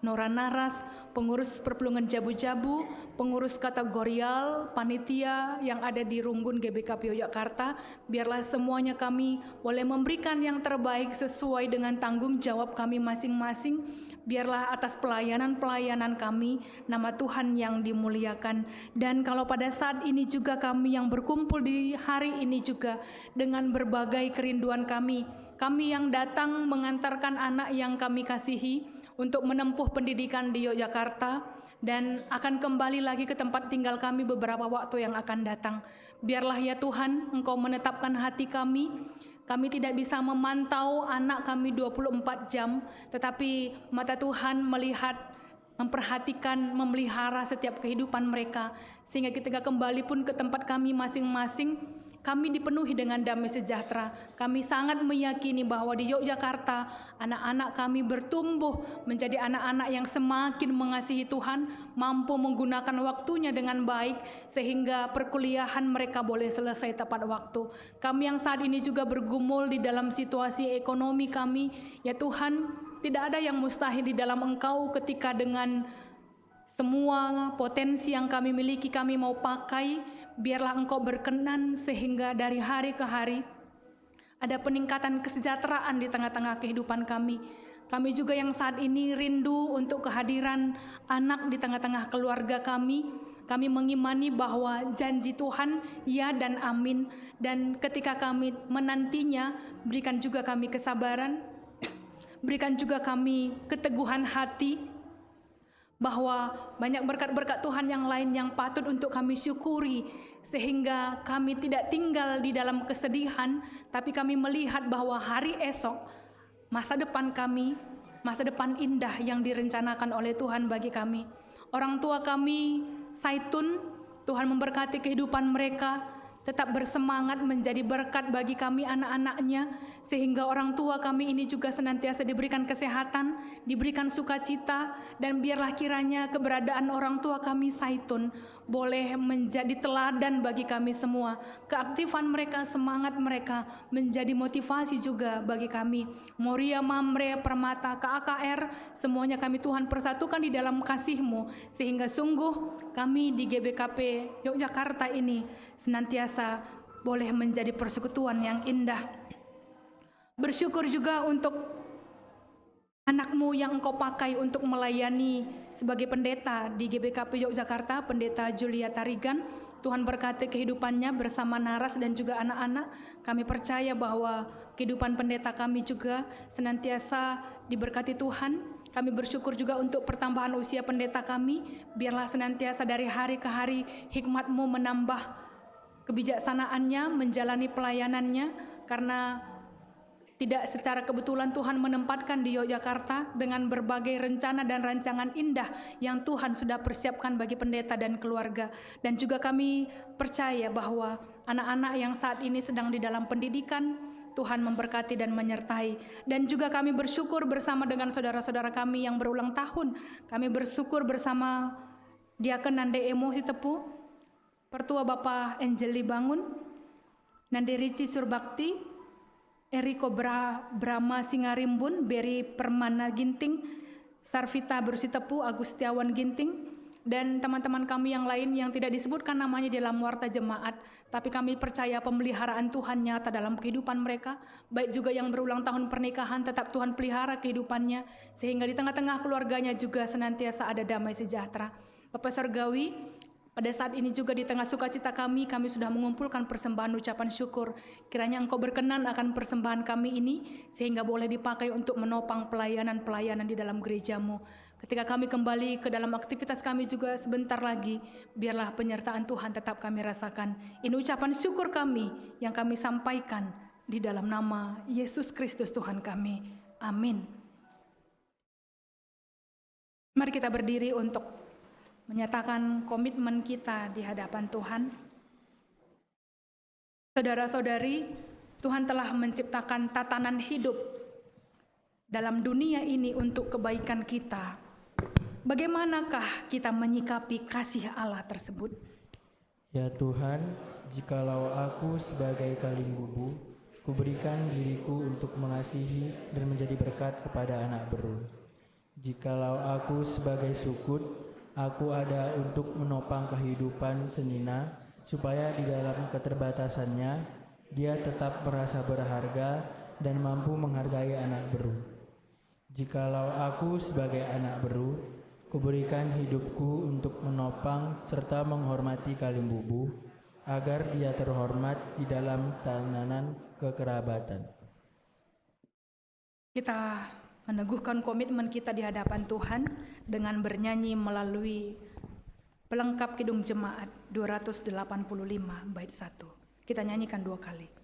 Nora Naras, pengurus perpelungan jabu-jabu, pengurus kategorial, panitia yang ada di Runggun GBKP Yogyakarta. Biarlah semuanya kami boleh memberikan yang terbaik sesuai dengan tanggung jawab kami masing-masing. Biarlah atas pelayanan-pelayanan kami, nama Tuhan yang dimuliakan. Dan kalau pada saat ini juga kami yang berkumpul di hari ini juga dengan berbagai kerinduan kami yang datang mengantarkan anak yang kami kasihi untuk menempuh pendidikan di Yogyakarta, dan akan kembali lagi ke tempat tinggal kami beberapa waktu yang akan datang. Biarlah ya Tuhan, Engkau menetapkan hati kami. Kami tidak bisa memantau anak kami 24 jam, tetapi mata Tuhan melihat, memperhatikan, memelihara setiap kehidupan mereka, sehingga ketika kembali pun ke tempat kami masing-masing, kami dipenuhi dengan damai sejahtera. Kami sangat meyakini bahwa di Yogyakarta anak-anak kami bertumbuh menjadi anak-anak yang semakin mengasihi Tuhan, mampu menggunakan waktunya dengan baik sehingga perkuliahan mereka boleh selesai tepat waktu. Kami yang saat ini juga bergumul di dalam situasi ekonomi kami, ya Tuhan, tidak ada yang mustahil di dalam Engkau. Ketika dengan semua potensi yang kami miliki kami mau pakai, biarlah Engkau berkenan sehingga dari hari ke hari ada peningkatan kesejahteraan di tengah-tengah kehidupan kami. Kami juga yang saat ini rindu untuk kehadiran anak di tengah-tengah keluarga kami. Kami mengimani bahwa janji Tuhan ya dan amin, dan ketika kami menantinya, berikan juga kami kesabaran, berikan juga kami keteguhan hati, bahwa banyak berkat-berkat Tuhan yang lain yang patut untuk kami syukuri, sehingga kami tidak tinggal di dalam kesedihan, tapi kami melihat bahwa hari esok, masa depan kami, masa depan indah yang direncanakan oleh Tuhan bagi kami. Orang tua kami, Saitun, Tuhan memberkati kehidupan mereka, tetap bersemangat menjadi berkat bagi kami anak-anaknya, sehingga orang tua kami ini juga senantiasa diberikan kesehatan, diberikan sukacita, dan biarlah kiranya keberadaan orang tua kami Saitun boleh menjadi teladan bagi kami semua. Keaktifan mereka, semangat mereka menjadi motivasi juga bagi kami. Moria, Mamre, Permata, KAKR, semuanya kami Tuhan persatukan di dalam kasih-Mu, sehingga sungguh kami di GBKP Yogyakarta ini senantiasa boleh menjadi persekutuan yang indah. Bersyukur juga untuk anak-Mu yang Engkau pakai untuk melayani sebagai pendeta di GBKP Yogyakarta, Pendeta Julia Tarigan. Tuhan berkati kehidupannya bersama Naras dan juga anak-anak. Kami percaya bahwa kehidupan pendeta kami juga senantiasa diberkati Tuhan. Kami bersyukur juga untuk pertambahan usia pendeta kami. Biarlah senantiasa dari hari ke hari hikmat-Mu menambah kebijaksanaannya menjalani pelayanannya, karena tidak secara kebetulan Tuhan menempatkan di Yogyakarta dengan berbagai rencana dan rancangan indah yang Tuhan sudah persiapkan bagi pendeta dan keluarga. Dan juga kami percaya bahwa anak-anak yang saat ini sedang di dalam pendidikan, Tuhan memberkati dan menyertai. Dan juga kami bersyukur bersama dengan saudara-saudara kami yang berulang tahun. Kami bersyukur bersama Diaken Nande Emosi Tepu, Pertua Bapak Angeli Bangun, Nande Rici Surbakti, Eriko Brahma Singarimbun, Beri Permana Ginting, Sarvita Bersitepu, Agustiawan Ginting, dan teman-teman kami yang lain yang tidak disebutkan namanya dalam warta jemaat, tapi kami percaya pemeliharaan Tuhan nyata dalam kehidupan mereka, baik juga yang berulang tahun pernikahan, tetap Tuhan pelihara kehidupannya, sehingga di tengah-tengah keluarganya juga senantiasa ada damai sejahtera. Bapak Surgawi, pada saat ini juga di tengah sukacita kami sudah mengumpulkan persembahan ucapan syukur. Kiranya Engkau berkenan akan persembahan kami ini, sehingga boleh dipakai untuk menopang pelayanan-pelayanan di dalam gereja-Mu. Ketika kami kembali ke dalam aktivitas kami juga sebentar lagi, biarlah penyertaan Tuhan tetap kami rasakan. Ini ucapan syukur kami yang kami sampaikan di dalam nama Yesus Kristus Tuhan kami. Amin. Mari kita berdiri untuk menyatakan komitmen kita di hadapan Tuhan. Saudara-saudari, Tuhan telah menciptakan tatanan hidup dalam dunia ini untuk kebaikan kita. Bagaimanakah kita menyikapi kasih Allah tersebut? Ya Tuhan, jikalau aku sebagai kalim bubu, kuberikan diriku untuk mengasihi dan menjadi berkat kepada anak beru. Jikalau aku sebagai sukut, aku ada untuk menopang kehidupan senina, supaya di dalam keterbatasannya, dia tetap merasa berharga dan mampu menghargai anak beru. Jikalau aku sebagai anak beru, kuberikan hidupku untuk menopang serta menghormati kalim bubu, agar dia terhormat di dalam tatanan kekerabatan. Kita meneguhkan komitmen kita di hadapan Tuhan dengan bernyanyi melalui pelengkap Kidung Jemaat 285 bait 1. Kita nyanyikan 2 kali.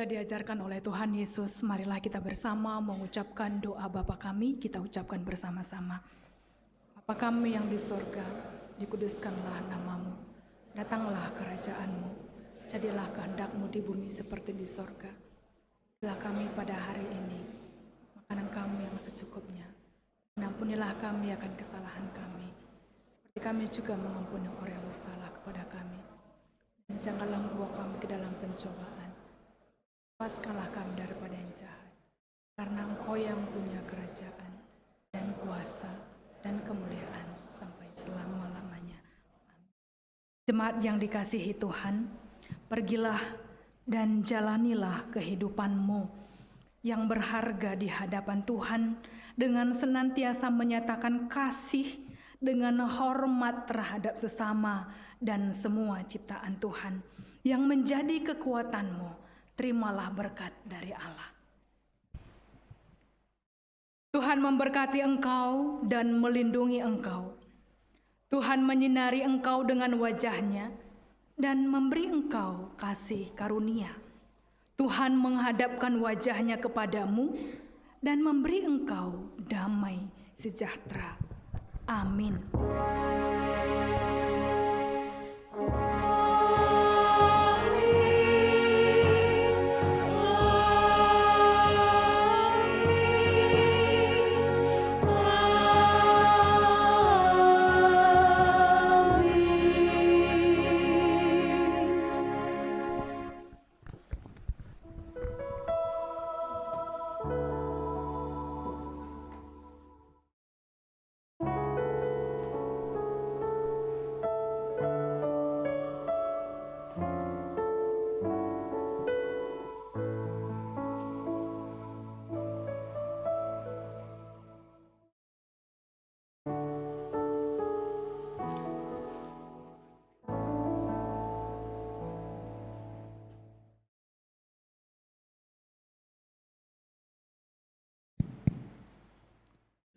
Diajarkan oleh Tuhan Yesus, marilah kita bersama mengucapkan doa Bapa kami, kita ucapkan bersama-sama. Bapa kami yang di sorga, dikuduskanlah namamu, datanglah kerajaanmu, jadilah kehendak-Mu di bumi seperti di sorga. Berilah kami pada hari ini makanan kami yang secukupnya, dan ampunilah kami akan kesalahan kami, seperti kami juga mengampuni orang yang bersalah kepada kami. Dan janganlah membawa kami ke dalam pencobaan, lepaskanlah kami daripada yang jahat, karena Engkau yang punya kerajaan dan kuasa dan kemuliaan sampai selama-lamanya. Amin. Jemaat yang dikasihi Tuhan, pergilah dan jalanilah kehidupanmu yang berharga di hadapan Tuhan dengan senantiasa menyatakan kasih dengan hormat terhadap sesama dan semua ciptaan Tuhan yang menjadi kekuatanmu. Terimalah berkat dari Allah. Tuhan memberkati engkau dan melindungi engkau. Tuhan menyinari engkau dengan wajah-Nya dan memberi engkau kasih karunia. Tuhan menghadapkan wajah-Nya kepadamu dan memberi engkau damai sejahtera. Amin.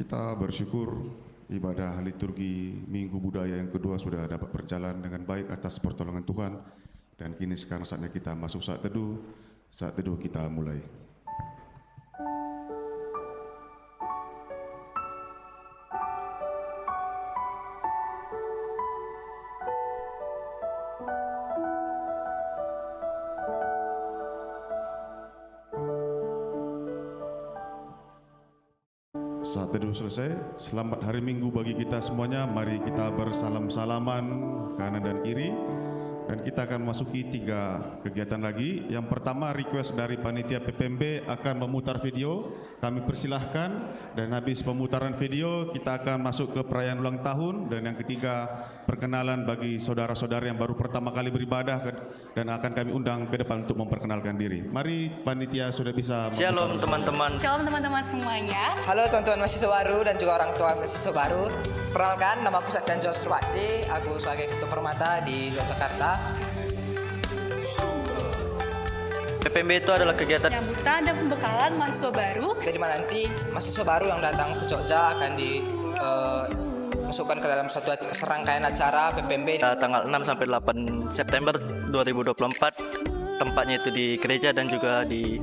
Kita bersyukur ibadah liturgi Minggu Budaya yang kedua sudah dapat berjalan dengan baik atas pertolongan Tuhan. Dan kini sekarang saatnya kita masuk saat teduh. Saat teduh kita mulai. Saat teduh selesai, selamat hari Minggu bagi kita semuanya. Mari kita bersalam-salaman kanan dan kiri. Dan kita akan masuki 3 kegiatan lagi. Yang pertama, request dari panitia PPMB akan memutar video. Kami persilahkan. Dan habis pemutaran video, kita akan masuk ke perayaan ulang tahun. Dan yang ketiga, perkenalan bagi saudara-saudara yang baru pertama kali beribadah. Dan akan kami undang ke depan untuk memperkenalkan diri. Mari panitia sudah bisa. Shalom teman-teman. Shalom teman-teman semuanya. Halo teman-teman mahasiswa baru dan juga orang tua mahasiswa baru. Perkenalkan, nama aku Satdan John Surwakti. Aku sebagai Ketua Permata di Yogyakarta. PPMB itu adalah kegiatan Sambutan dan pembekalan mahasiswa baru. Jadi mana nanti mahasiswa baru yang datang ke Jogja akan dimasukkan ke dalam suatu serangkaian acara PPMB. tanggal 6 sampai 8 September 2024. Tempatnya itu di gereja dan juga di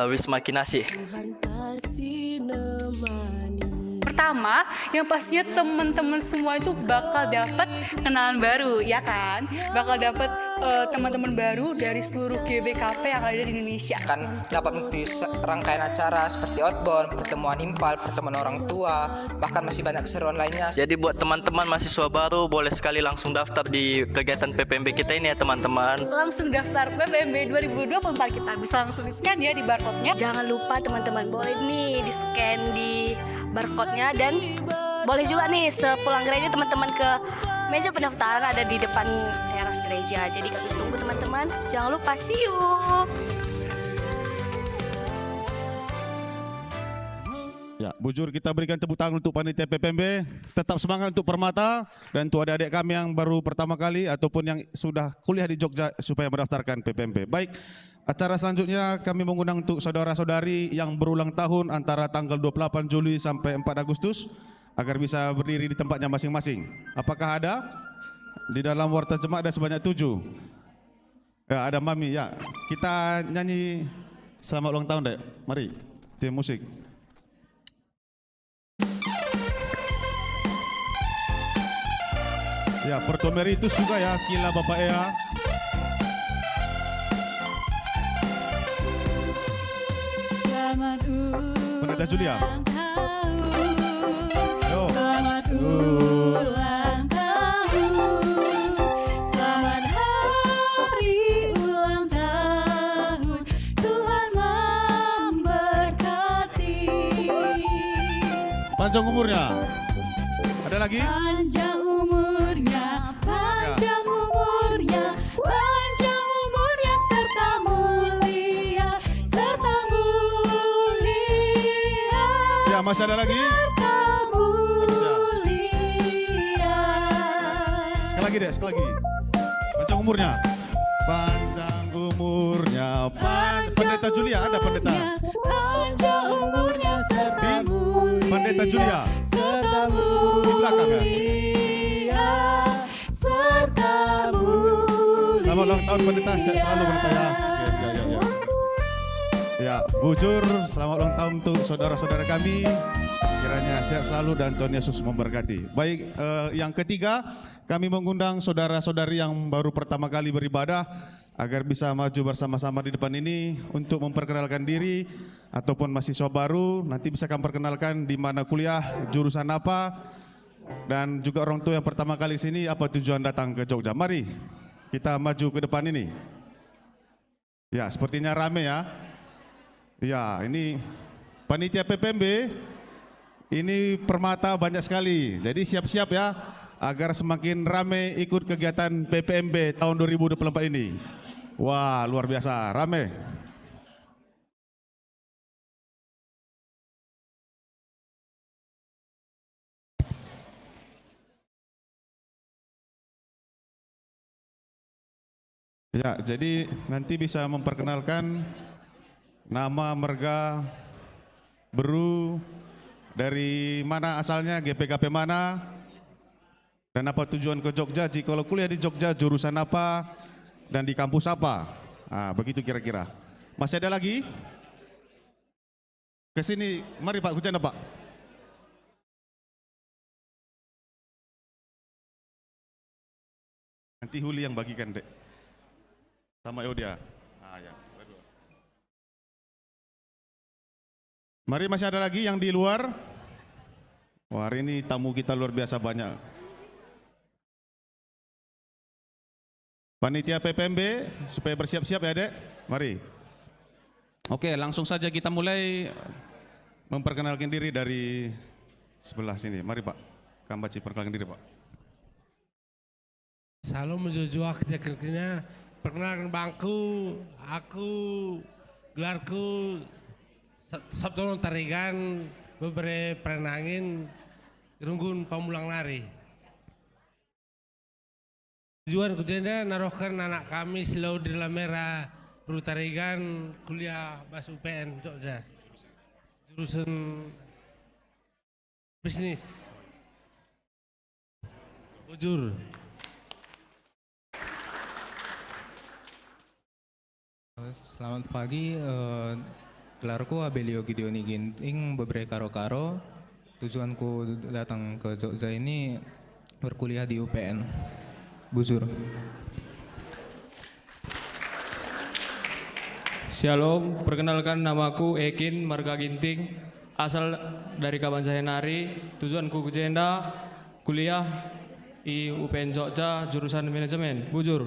Wisma Kinasih. Pertama, yang pastinya teman-teman semua itu bakal dapat kenalan baru, ya kan? Bakal dapat teman-teman baru dari seluruh GBKP yang ada di Indonesia. Akan dapat mengikuti rangkaian acara seperti outbound, pertemuan impal, pertemuan orang tua, bahkan masih banyak keseruan lainnya. Jadi buat teman-teman mahasiswa baru boleh sekali langsung daftar di kegiatan PPMB kita ini ya teman-teman. Langsung daftar PPMB 2024 kita bisa langsung di-scan ya di barcode-nya. Jangan lupa teman-teman boleh nih di-scan di barcode-nya dan boleh juga nih sepulang gereja teman-teman ke meja pendaftaran ada di depan teras gereja. Jadi kami tunggu teman-teman. Jangan lupa see you. Ya, bujur kita berikan tepuk tangan untuk panitia PPMB. Tetap semangat untuk Permata dan untuk adik-adik kami yang baru pertama kali ataupun yang sudah kuliah di Jogja supaya mendaftarkan PPMB. Baik, acara selanjutnya kami mengundang untuk saudara-saudari yang berulang tahun antara tanggal 28 Juli sampai 4 Agustus agar bisa berdiri di tempatnya masing-masing. Apakah ada? Di dalam warta jemaat ada sebanyak 7. Ya, ada Mami. Ya, kita nyanyi selamat ulang tahun, Dek. Mari, tim musik. Ya, Pertomeritus juga ya, Kila Bapak Ea. Selamat Pendeta Julia. Yo. Selamat ulang tahun. Selamat hari ulang tahun. Tuhan memberkati. Panjang umurnya. Ada lagi? Panjang umurnya, panjang umurnya, panjang umurnya serta mulia, serta mulia. Ya, masih ada lagi? Serta mulia. Sekali lagi, Dek, sekali lagi. Panjang umurnya. Panjang umurnya. Pendeta Julia, ada pendeta. Panjang umurnya serta mulia. Pendeta Julia. Serta Di belakang ya. mulia. Serta mulia. Selamat ulang tahun pendeta, sehat selalu pendeta ya. Ya. Ya, bujur, selamat ulang tahun untuk saudara-saudara kami. Kiranya sehat selalu dan Tuhan Yesus memberkati. Baik, yang ketiga, kami mengundang saudara-saudari yang baru pertama kali beribadah agar bisa maju bersama-sama di depan ini untuk memperkenalkan diri ataupun mahasiswa baru. Nanti bisa kami perkenalkan di mana kuliah, jurusan apa, dan juga orang tua yang pertama kali sini apa tujuan datang ke Jogja. Mari kita maju ke depan ini. Ya, sepertinya rame ya. Ya, ini panitia PPMB. Ini Permata banyak sekali. Jadi siap-siap ya agar semakin rame ikut kegiatan PPMB tahun 2024 ini. Wah, luar biasa, rame. Ya, jadi nanti bisa memperkenalkan nama, marga, beru, Dari mana asalnya, GPKP mana, dan apa tujuan ke Jogja? Kalau kuliah di Jogja jurusan apa dan di kampus apa? Nah, begitu kira-kira. Masih ada lagi? Ke sini, mari Pak Kujenda Pak. Nanti Huli yang bagikan, Dek. Sama Eudia. Ah, ya. Mari, masih ada lagi yang di luar? Wah, hari ini tamu kita luar biasa banyak. Panitia PPMB supaya bersiap-siap ya, Dek. Mari. Oke, langsung saja kita mulai memperkenalkan diri dari sebelah sini. Mari Pak, Kambaci perkenalkan diri Pak. Salam menjujuak kerja perkenalkan bangku, aku gelarku Sabtu Tarigan beberapa perenangin Runggun Pamulang Lari. Tujuan kujenda naruhkan anak kami selalu di Lamera Tarigan kuliah Bas UPN Jogja jurusan bisnis. Bujur. Selamat pagi, gelarku Abelio Gideoni Ginting, bebre karo-karo. Tujuanku datang ke Jogja ini berkuliah di UPN. Buzur. Shalom, perkenalkan namaku Ekin Marga Ginting, asal dari Kabanjahenari. Tujuanku Kujenda, kuliah di UPN Jogja, jurusan manajemen. Bujur.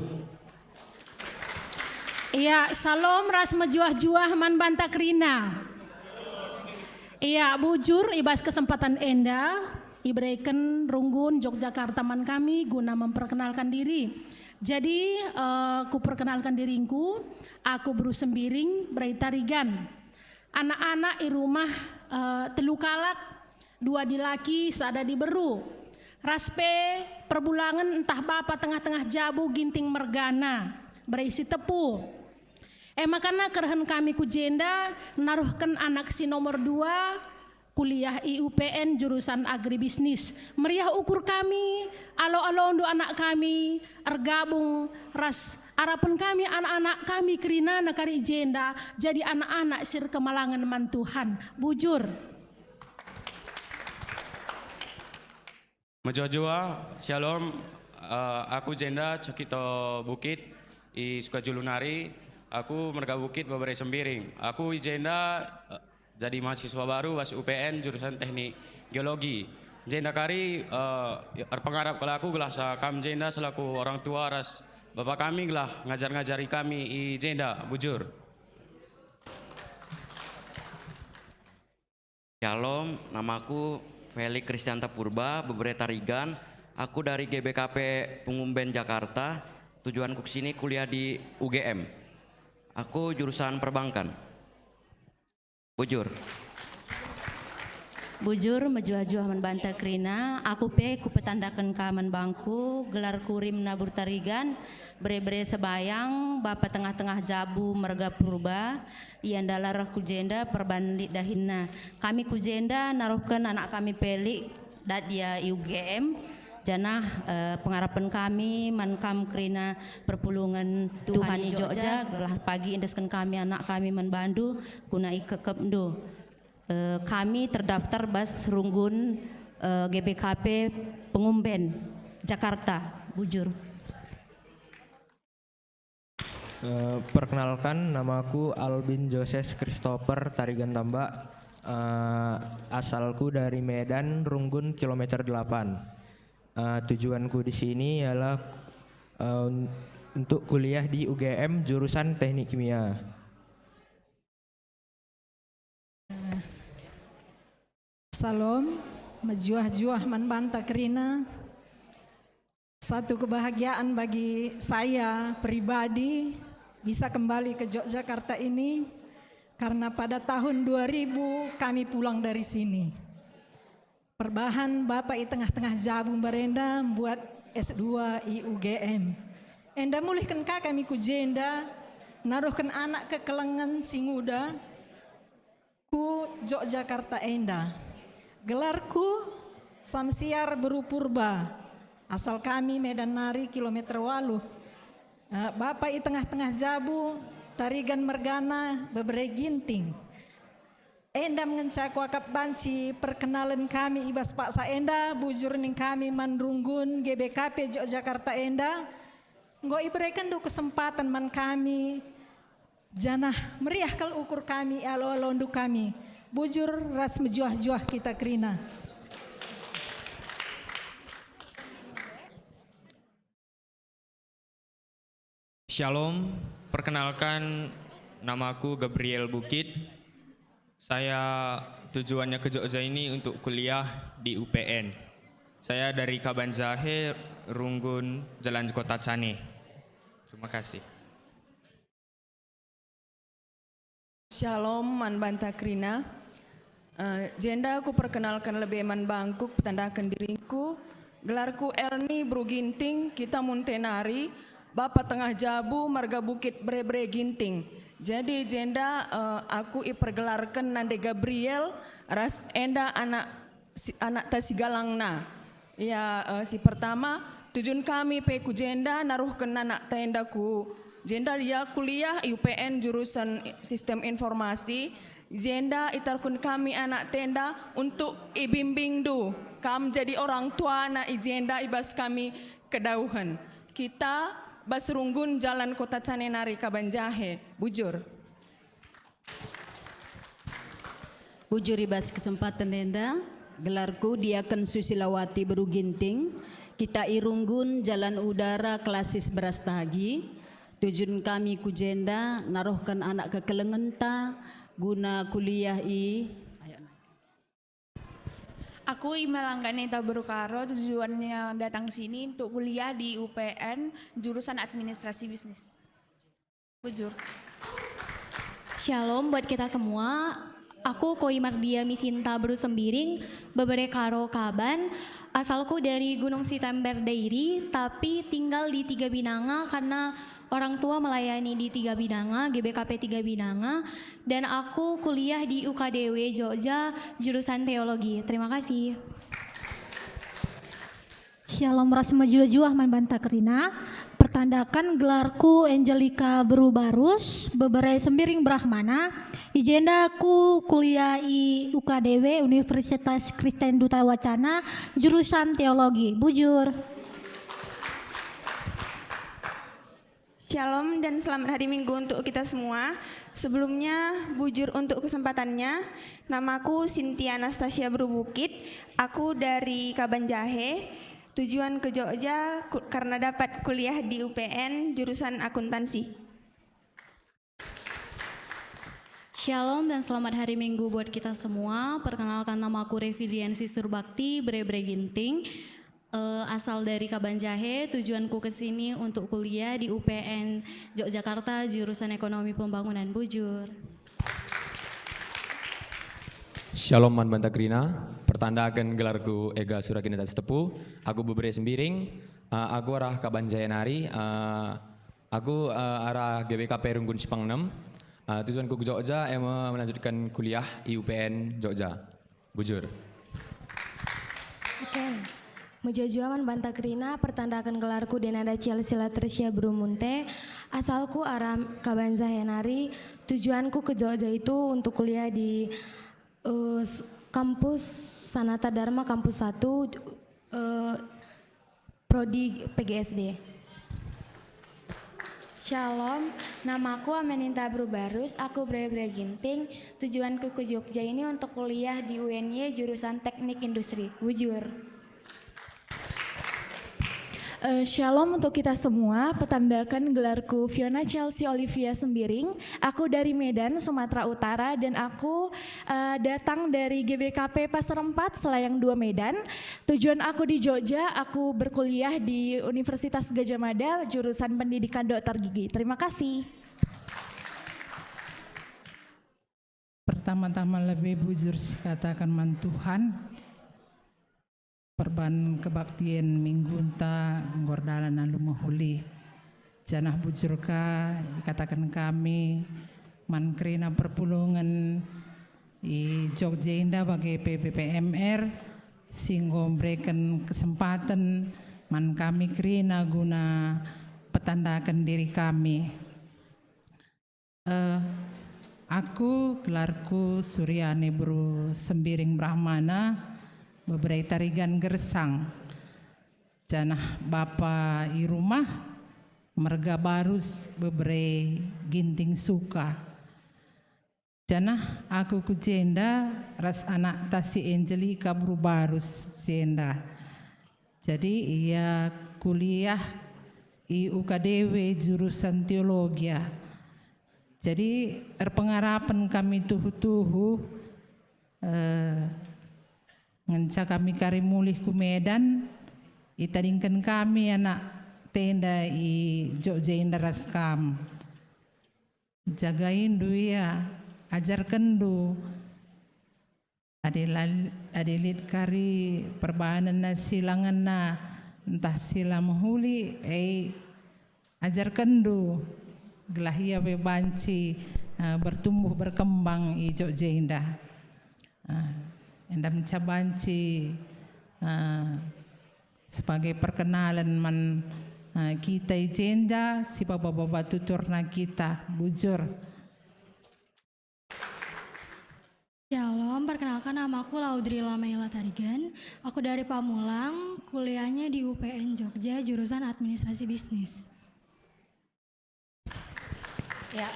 Iya, salam ras mejuah-juah man bantakrina. Iya, bujur ibas kesempatan enda ibreiken Runggun Yogyakarta man kami guna memperkenalkan diri. Jadi ku perkenalkan diriku, aku Bru Sembiring Breitarigan. Anak-anak di rumah telu kalak, 2 di laki, sada di beru. Raspe perbulangan entah bapa tengah-tengah jabu ginting mergana berisi tepu. Makanya kerahan kami kujenda naruhkan anak si nomor 2 kuliah IUPN jurusan agribisnis. Meriah ukur kami, alo-alo untuk anak kami, ergabung ras harapan kami anak-anak kami kerina nakari jenda jadi anak-anak sir kemalangan mantuhan. Bujur. Majua, shalom, aku Jenda Cokito Bukit i Sukajulunari. Aku Merga Bukit Babare Sembiring. Aku Jenda jadi mahasiswa baru Bas UPN jurusan Teknik Geologi. Jenda kari pengarap kalau aku gelah kam Jenda selaku orang tua ras bapak kami gelah ngajar-ngajari kami i Jenda. Bujur. Shalom, namaku Felix Kristianta Purba, bebre Tarigan. Aku dari GBKP Pengumben Jakarta. Tujuanku kesini kuliah di UGM. Aku jurusan perbankan. Bujur. Bujur mejuah-juah man banta krina, aku ku petandakan kaman bangku, gelar kurim nabur tarigan, bre-bre sebayang, bapak tengah-tengah jabu merga purba, ian dalar kujenda perbanlit dahinna. Kami kujenda naruhkan anak kami pelik, dat dia UGM. Janah pengharapan kami mankam krina perpulungan Tuhan i Jogja gelah pagi indeskan kami anak kami menbandu guna ikekep ndo. Kami terdaftar Bas Runggun GBKP Pengumben Jakarta. Bujur. Perkenalkan, namaku Albin Joses Christopher Tarigan Tambak. Asalku dari Medan, Runggun kilometer 8. Tujuanku di sini ialah untuk kuliah di UGM jurusan Teknik Kimia. Salam, mejuah-juah man banta kerina. Satu kebahagiaan bagi saya pribadi bisa kembali ke Yogyakarta ini karena pada tahun 2000 kami pulang dari sini. Perbahan Bapak i tengah-tengah jabu berenda buat S2 i UGM. Enda mulihkan kami kujenda naruhkan anak ke kelengan singuda ku Yogyakarta enda. Gelarku Samsiar Beru Purba, asal kami Medan Nari kilometer 8. Bapak i tengah-tengah Jabu, Tarigan Mergana, Bebere Ginting. Enda mengencak wakap banci perkenalan kami ibas Pak Saenda, bujur ning kami Manrunggun GBKP Yogyakarta Enda. Nggo iberikan do kesempatan man kami janah meriah kal ukur kami alo-alo kami. Bujur ras mejuah-juah kita Krina. Shalom, perkenalkan namaku Gabriel Bukit. Saya tujuannya ke Jogja ini untuk kuliah di UPN. Saya dari Kabanjahe, Runggun, Jalan Kota Cane. Terima kasih. Shalom, Man Banta Krina. Jenda aku perkenalkan lebih man bangku, petandakan diriku. Gelarku Elni Bruginting, kita Muntenari, Bapak Tengah Jabu, Marga Bukit Bre-Bre Ginting. Jadi jenda aku ipergelarkan Nande Gabriel, ras enda anak Tasigalangna. Ya si pertama, tujuan kami peku jenda naruhkan anak tendaku. Jenda dia kuliah UPN jurusan Sistem Informasi. Jenda itarkun kami anak tenda untuk ibimbing du. Kam jadi orang tua anak jenda ibas kami kedauhan. Kita Basrunggun Jalan Kota Canenari Kabanjahe. Bujur. Bujur ibas kesempatan tenda. Gelarku Diaken Susilawati Beru Ginting. Kita Irunggun Jalan Udara Klasis Berastagi. Tujuan kami kujenda narohkan anak ke Kelengenta guna kuliah Aku Imelanganeta Berukaro, tujuannya datang sini untuk kuliah di UPN jurusan Administrasi Bisnis. Bujur. Shalom buat kita semua. Aku Koi Mardia Misinta Beru Sembiring, Bebere Karo Kaban. Asalku dari Gunung Sitember Dairi, tapi tinggal di Tiga Binanga karena orang tua melayani di Tiga Binanga, GBKP Tiga Binanga, dan aku kuliah di UKDW Jogja, jurusan teologi. Terima kasih. Shalom Rasma Jua-Jua Man Banta Krina. Pertandakan gelarku Angelika Beru Barus, Bebere Sembiring Brahmana. Ijenda aku kuliah di UKDW Universitas Kristen Duta Wacana, jurusan teologi. Bujur. Shalom dan selamat hari Minggu untuk kita semua. Sebelumnya bujur untuk kesempatannya. Namaku Cynthia Anastasia Berubukit. Aku dari Kabanjahe. Tujuan ke Jogja karena dapat kuliah di UPN jurusan akuntansi. Shalom dan selamat hari Minggu buat kita semua. Perkenalkan namaku Reviliansi Surbakti Bre-Bre Ginting. Asal dari Kabanjahe, tujuanku ke sini untuk kuliah di UPN Yogyakarta jurusan Ekonomi Pembangunan. Bujur. Shalom Man Banta Krina, pertandakan gelarku Ega Surakinata Setepu. Aku Bebere Sembiring, aku arah Kabanjahe Nari, aku arah GBKP Runggun Cipang 6. Tujuanku ke Jogja, melanjutkan kuliah di UPN Jogja. Bujur. Oke. Mejajuaman Banta Krina, pertandakan gelarku Denada Cielsila Tresya Brumunte. Asalku arah Kabanjahe Nari. Tujuanku ke Jogja itu untuk kuliah di kampus Sanata Dharma kampus 1 Prodi PGSD. Shalom, namaku Ameninta Brubarus, aku Bre-Bre Ginting. Tujuanku ke Jogja ini untuk kuliah di UNY jurusan Teknik Industri. Bujur. Shalom untuk kita semua, petandakan gelarku Fiona Chelsea Olivia Sembiring. Aku dari Medan, Sumatera Utara, dan aku datang dari GBKP Pasar 4, Selayang 2 Medan. Tujuan aku di Jogja, aku berkuliah di Universitas Gadjah Mada, jurusan pendidikan dokter gigi. Terima kasih. Pertama-tama lebih bujur katakan man Tuhan. Perban kebaktian minggunta ngordalan alu mahuli janah bujurka dikatakan kami man Krina perpulungan i Jogja Indah bagi PPPMR sehingga memberikan kesempatan man kami Krina guna petandakan diri kami. Aku gelarku Suryani Bru Sembiring Brahmana beberei tarigan gersang janah bapa i rumah merga barus beberei ginting suka janah aku ku jenda ras anak tasi Angelika Bru barus jenda jadi ia kuliah i UKDW jurusan teologi. Jadi pengharapan kami tuhu-tuhu ngenca kami kari mulih ku Medan itadingkan kami anak tenda i Jogja Indah Raskam jagain du ya ajarkan du adilit kari perbahanan na silangan na entah sila mahuli ajarkan du gelahia bebanci bertumbuh berkembang i Jogja Indah. Enda mencabanci sebagai perkenalan man kita i jenda si bapa-bapa tuturna kita bujur. Shalom, perkenalkan nama aku Laudrila Maila Tarigan. Aku dari Pamulang, kuliahnya di UPN Jogja, jurusan Administrasi Bisnis. Ya,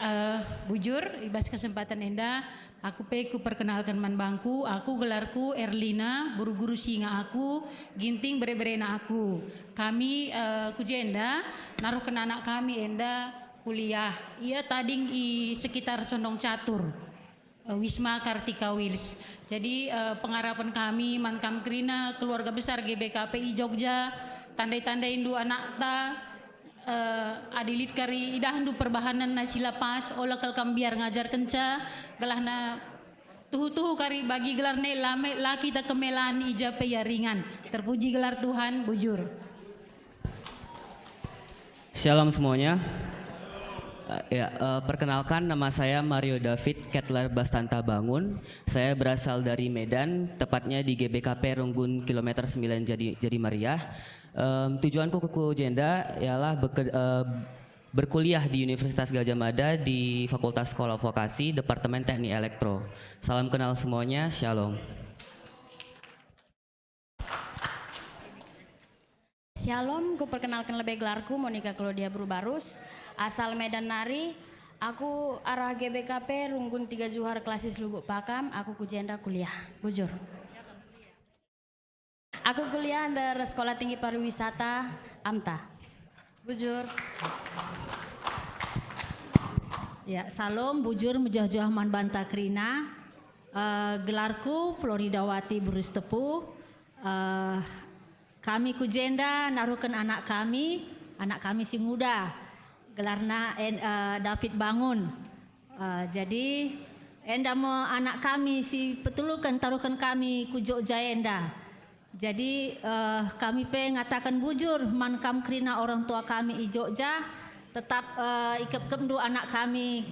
bujur, ibas kesempatan enda, aku ku perkenalkan man bangku, aku gelarku Erlina, guru-guru singa aku, ginting bere-berena aku. Kami kujenda, naruhkan anak kami enda kuliah, ia tading i sekitar Condong Catur, Wisma Kartika Wils. Jadi pengharapan kami mankam Krina, keluarga besar GBKPI Jogja, tandai-tandai indu anak ta, adilit kari idahandu perbahanan na sila pas olah kelkam biar ngajar kenca gelah na tuhu-tuhu kari bagi gelar ne laki tak kemelan ijape ya ringan terpuji gelar Tuhan bujur. Shalom semuanya. Perkenalkan nama saya Mario David Kettler Bastanta Bangun. Saya berasal dari Medan, tepatnya di GBKP Runggun kilometer 9 Jadi Mariah. Tujuanku ke Jenda ialah berkuliah di Universitas Gadjah Mada di Fakultas Sekolah Vokasi Departemen Teknik Elektro. Salam kenal semuanya, shalom. Shalom, ku perkenalkan lebih gelarku Monica Claudia Brubarus, asal Medan Nari. Aku arah GBKP Runggun 3 Juhar Klasis Lubuk Pakam, aku kujenda kuliah, bujur. Aku kuliah dari Sekolah Tinggi Pariwisata AMTA, bujur. Ya, salam bujur mujah-juah man banta Krina. Gelarku Floridawati Burus Tepu. Kami kujenda naruhkan anak kami si muda. Gelarna David Bangun. Jadi enda mau anak kami si petulukan taruhkan kami ku Jogja enda. Jadi kami ngatakan bujur mankam Krina orang tua kami i Jogja tetap ikep du anak kami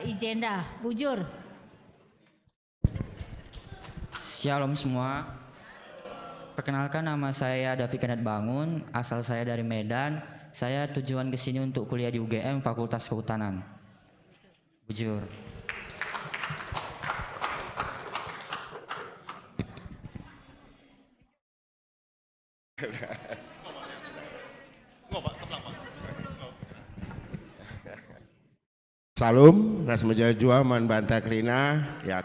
i jenda bujur. Shalom semua. Perkenalkan nama saya David Kenneth Bangun, asal saya dari Medan. Saya tujuan ke sini untuk kuliah di UGM Fakultas Kehutanan. Bujur. Salam, Rasmeja Jua Man Banta Krina. Ya,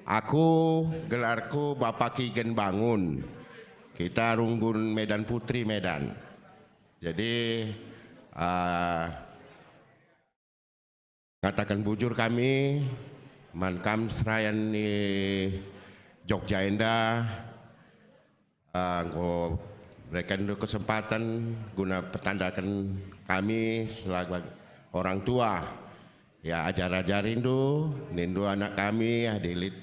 aku gelarku Bapak Kigen Bangun. Kita Runggun Medan Putri Medan. Jadi katakan bujur kami mankam serayan di Jogja Indah. Engkau berikan kesempatan guna petandakan kami selaku orang tua. Ya ajar-ajarin du, nindu anak kami, adilit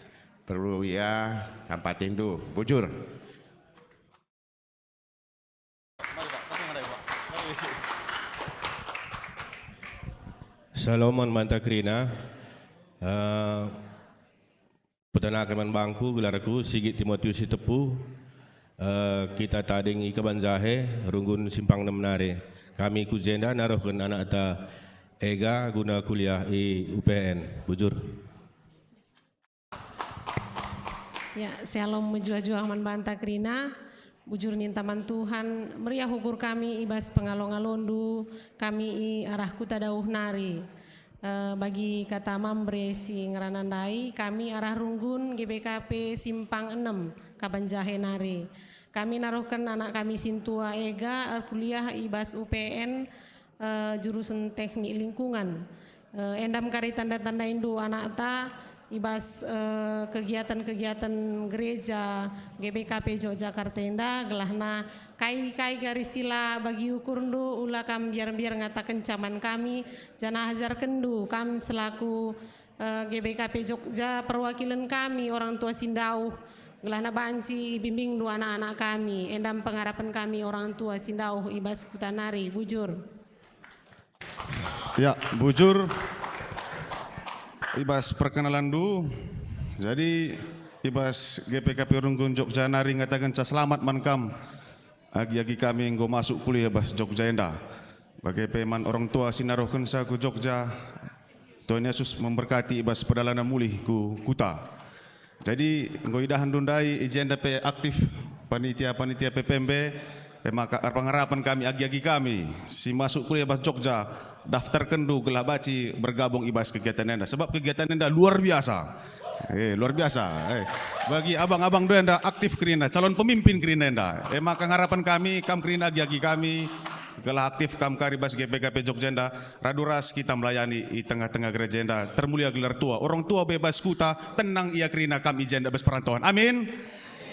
perlu ya sampatin du, bujur. Shalom Man Banta Krina. Peternakan man bangku gelarku Sigit Timotius Tepu. Kita tading i Kaban Jahe Runggun Simpang Menare. Kami ku jenda narohkeun anak ta Ega guna kuliah i UPN. Bujur. Ya, Shalom menjuah-juah man banta krina. Bujur nintaman Tuhan meriah hukur kami ibas pengalong-alondu kami i arah kuta dauh nari. Bagi kata mambre si ngeranandai kami arah Runggun GBKP Simpang 6 Kaban Jahe nari. Kami naruhkan anak kami Sintua Ega kuliah ibas UPN jurusan teknik lingkungan. Endam kari tanda-tanda indu anak ta ibas kegiatan-kegiatan gereja GBKP Yogyakarta Enda gelahna kai garisila bagi ukur ndu ulah kam biar ngatakan caman kami jana hajar kendu kam selaku GBKP Jogja perwakilan kami orang tua Sindau gelana banci bimbing dua anak-anak kami endam pengharapan kami orang tua Sindau ibas kutanari. Bujur. Ya, bujur ibas perkenalan dulu. Jadi ibas GPKP Runggun Jogja nari ngatakan selamat mankam agi-agi kami yang masuk kuliah bas Jogja enda. Bagi peman orang tua sinarohkeun sa ku Jogja. Tuhan Yesus memberkati ibas pedalanan mulih ku kuta. Jadi ngoidahan dundai agenda pe aktif panitia PPMB maka pengharapan kami agi-agi kami si masuk kuliah bas Jogja daftar kendu gelah baci bergabung ibas kegiatan enda sebab kegiatan enda luar biasa. Luar biasa. Bagi abang-abang do enda aktif krina calon pemimpin krina enda. Maka harapan kami kam krina agi-agi kami gelah aktif kam karibas GPKP Jogja enda raduras kita melayani di tengah-tengah gereja enda termulia gelar tua orang tua bebas kuta tenang ia krina kam ijenda bes perantauan. Amin.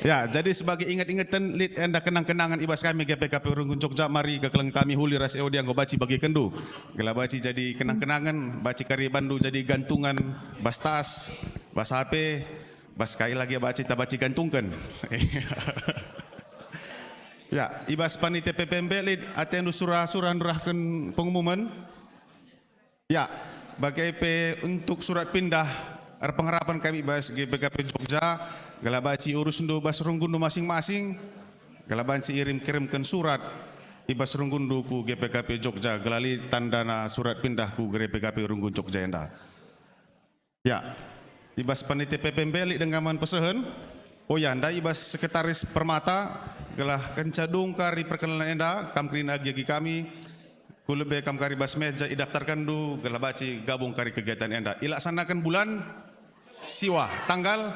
Ya, jadi sebagai ingat-ingatan lid enda kenang-kenangan ibas kami GPKP Runggun Jogja mari kekeleng kami huli ras eodiang go baci bagi kendu. Gelah baci jadi kenang-kenangan, baci kari bandu jadi gantungan, bas tas, bas HP, bas kai lagi baci ta baci gantungkan. Ya, ibas panitia PPMB lid atendu surah-surah nurahkeun pengumuman. Ya, bagi untuk surat pindah pengharapan kami ibas GPKP Jogja gelah baci urus ndu bas Runggundu masing-masing gelah baci kirimkan surat ibas Runggundu ku GPKP Jogja gelali tandana surat pindah ku GPKP Runggun Jogja enda. Ya, ibas panitia PPMB li dengaman pesehen. Oh ya, anda ibas sekretaris Permata gelah kencadung kari perkenalan enda kam krina agi kami kulebe kam kari bas meja idaftarkan du gelah baci gabung kari kegiatan enda ilaksanakan bulan Siwa tanggal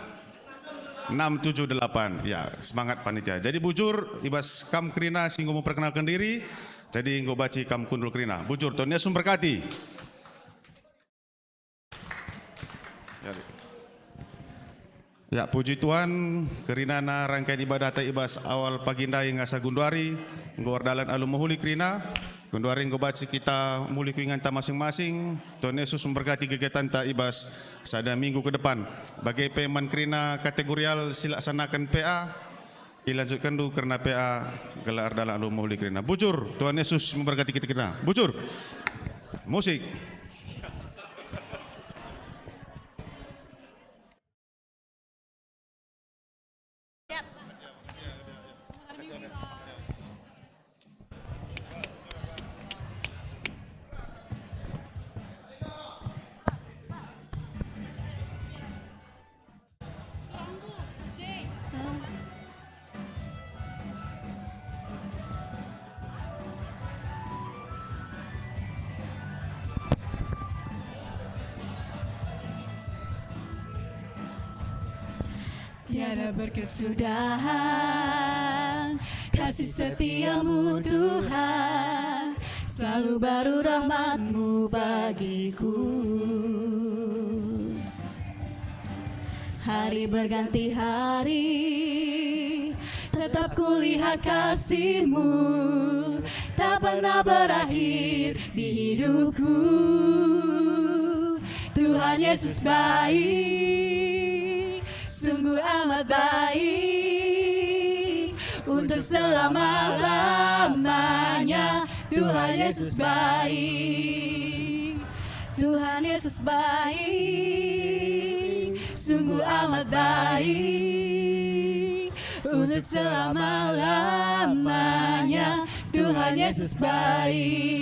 678. Ya, semangat panitia. Jadi bujur ibas kam krina singgo memperkenalkan diri. Jadi nggo baci kam kundul krina. Bujur Tuhan Yesus memberkati. Ya, puji Tuhan kerinana rangkaian ibadah ibas awal pagi ndai ngasa gunduari nggo wardalan alum mahuli krina. Gunduari nggo baci kita muli kuingan ta masing-masing. Tuhan Yesus memberkati kegiatan ta ibas sada minggu ke depan. Bagai peman krina kategorial silaksanakan PA. Ilanjutkan dulu karena PA gelar dalam alum mahuli krina. Bujur, Tuhan Yesus memberkati kita krina. Bujur. Musik. Tiada berkesudahan kasih setiamu Tuhan, selalu baru rahmat-Mu bagiku. Hari berganti hari, tetap kulihat kasih-Mu, tak pernah berakhir di hidupku. Tuhan Yesus baik, sungguh amat baik, untuk selama-lamanya. Tuhan Yesus baik, Tuhan Yesus baik, sungguh amat baik. Untuk selama-lamanya Tuhan Yesus baik.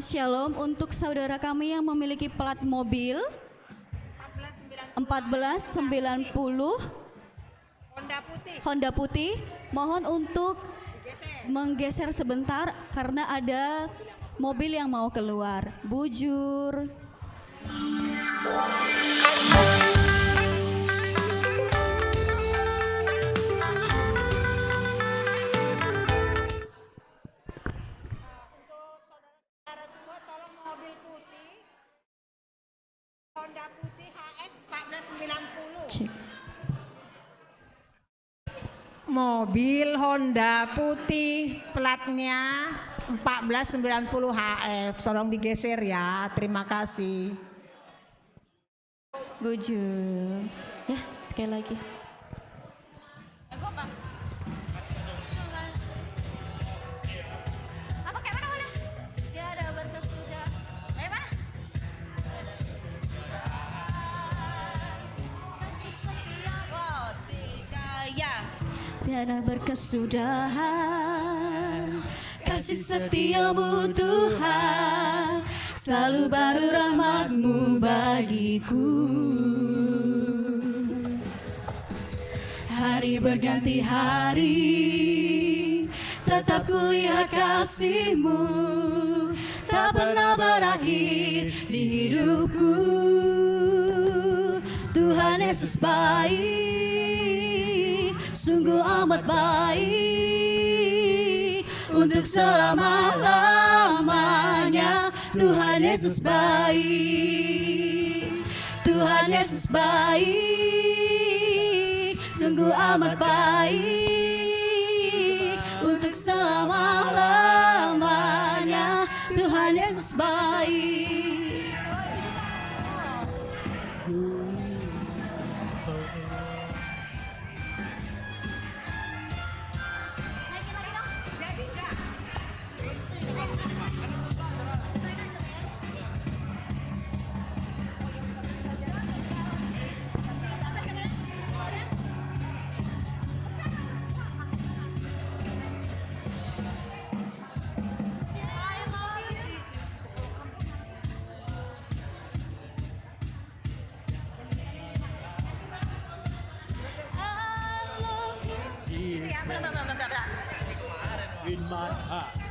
Shalom untuk saudara kami yang memiliki plat mobil 1490 Honda putih, mohon untuk menggeser sebentar karena ada mobil yang mau keluar. Bujur. Honda putih HF 1490. Cek. Mobil Honda putih platnya 1490 HF. Tolong digeser ya. Terima kasih. Bujur. Ya, sekali lagi. Tiada berkesudahan, kasih setiamu Tuhan, selalu baru rahmat-Mu bagiku. Hari berganti hari, tetap kulihat kasih-Mu, tak pernah berakhir di hidupku. Tuhan Yesus baik, sungguh amat baik. Untuk selama-lamanya Tuhan Yesus baik. Tuhan Yesus baik, sungguh amat baik. Untuk selama-lamanya Tuhan Yesus baik. In my heart.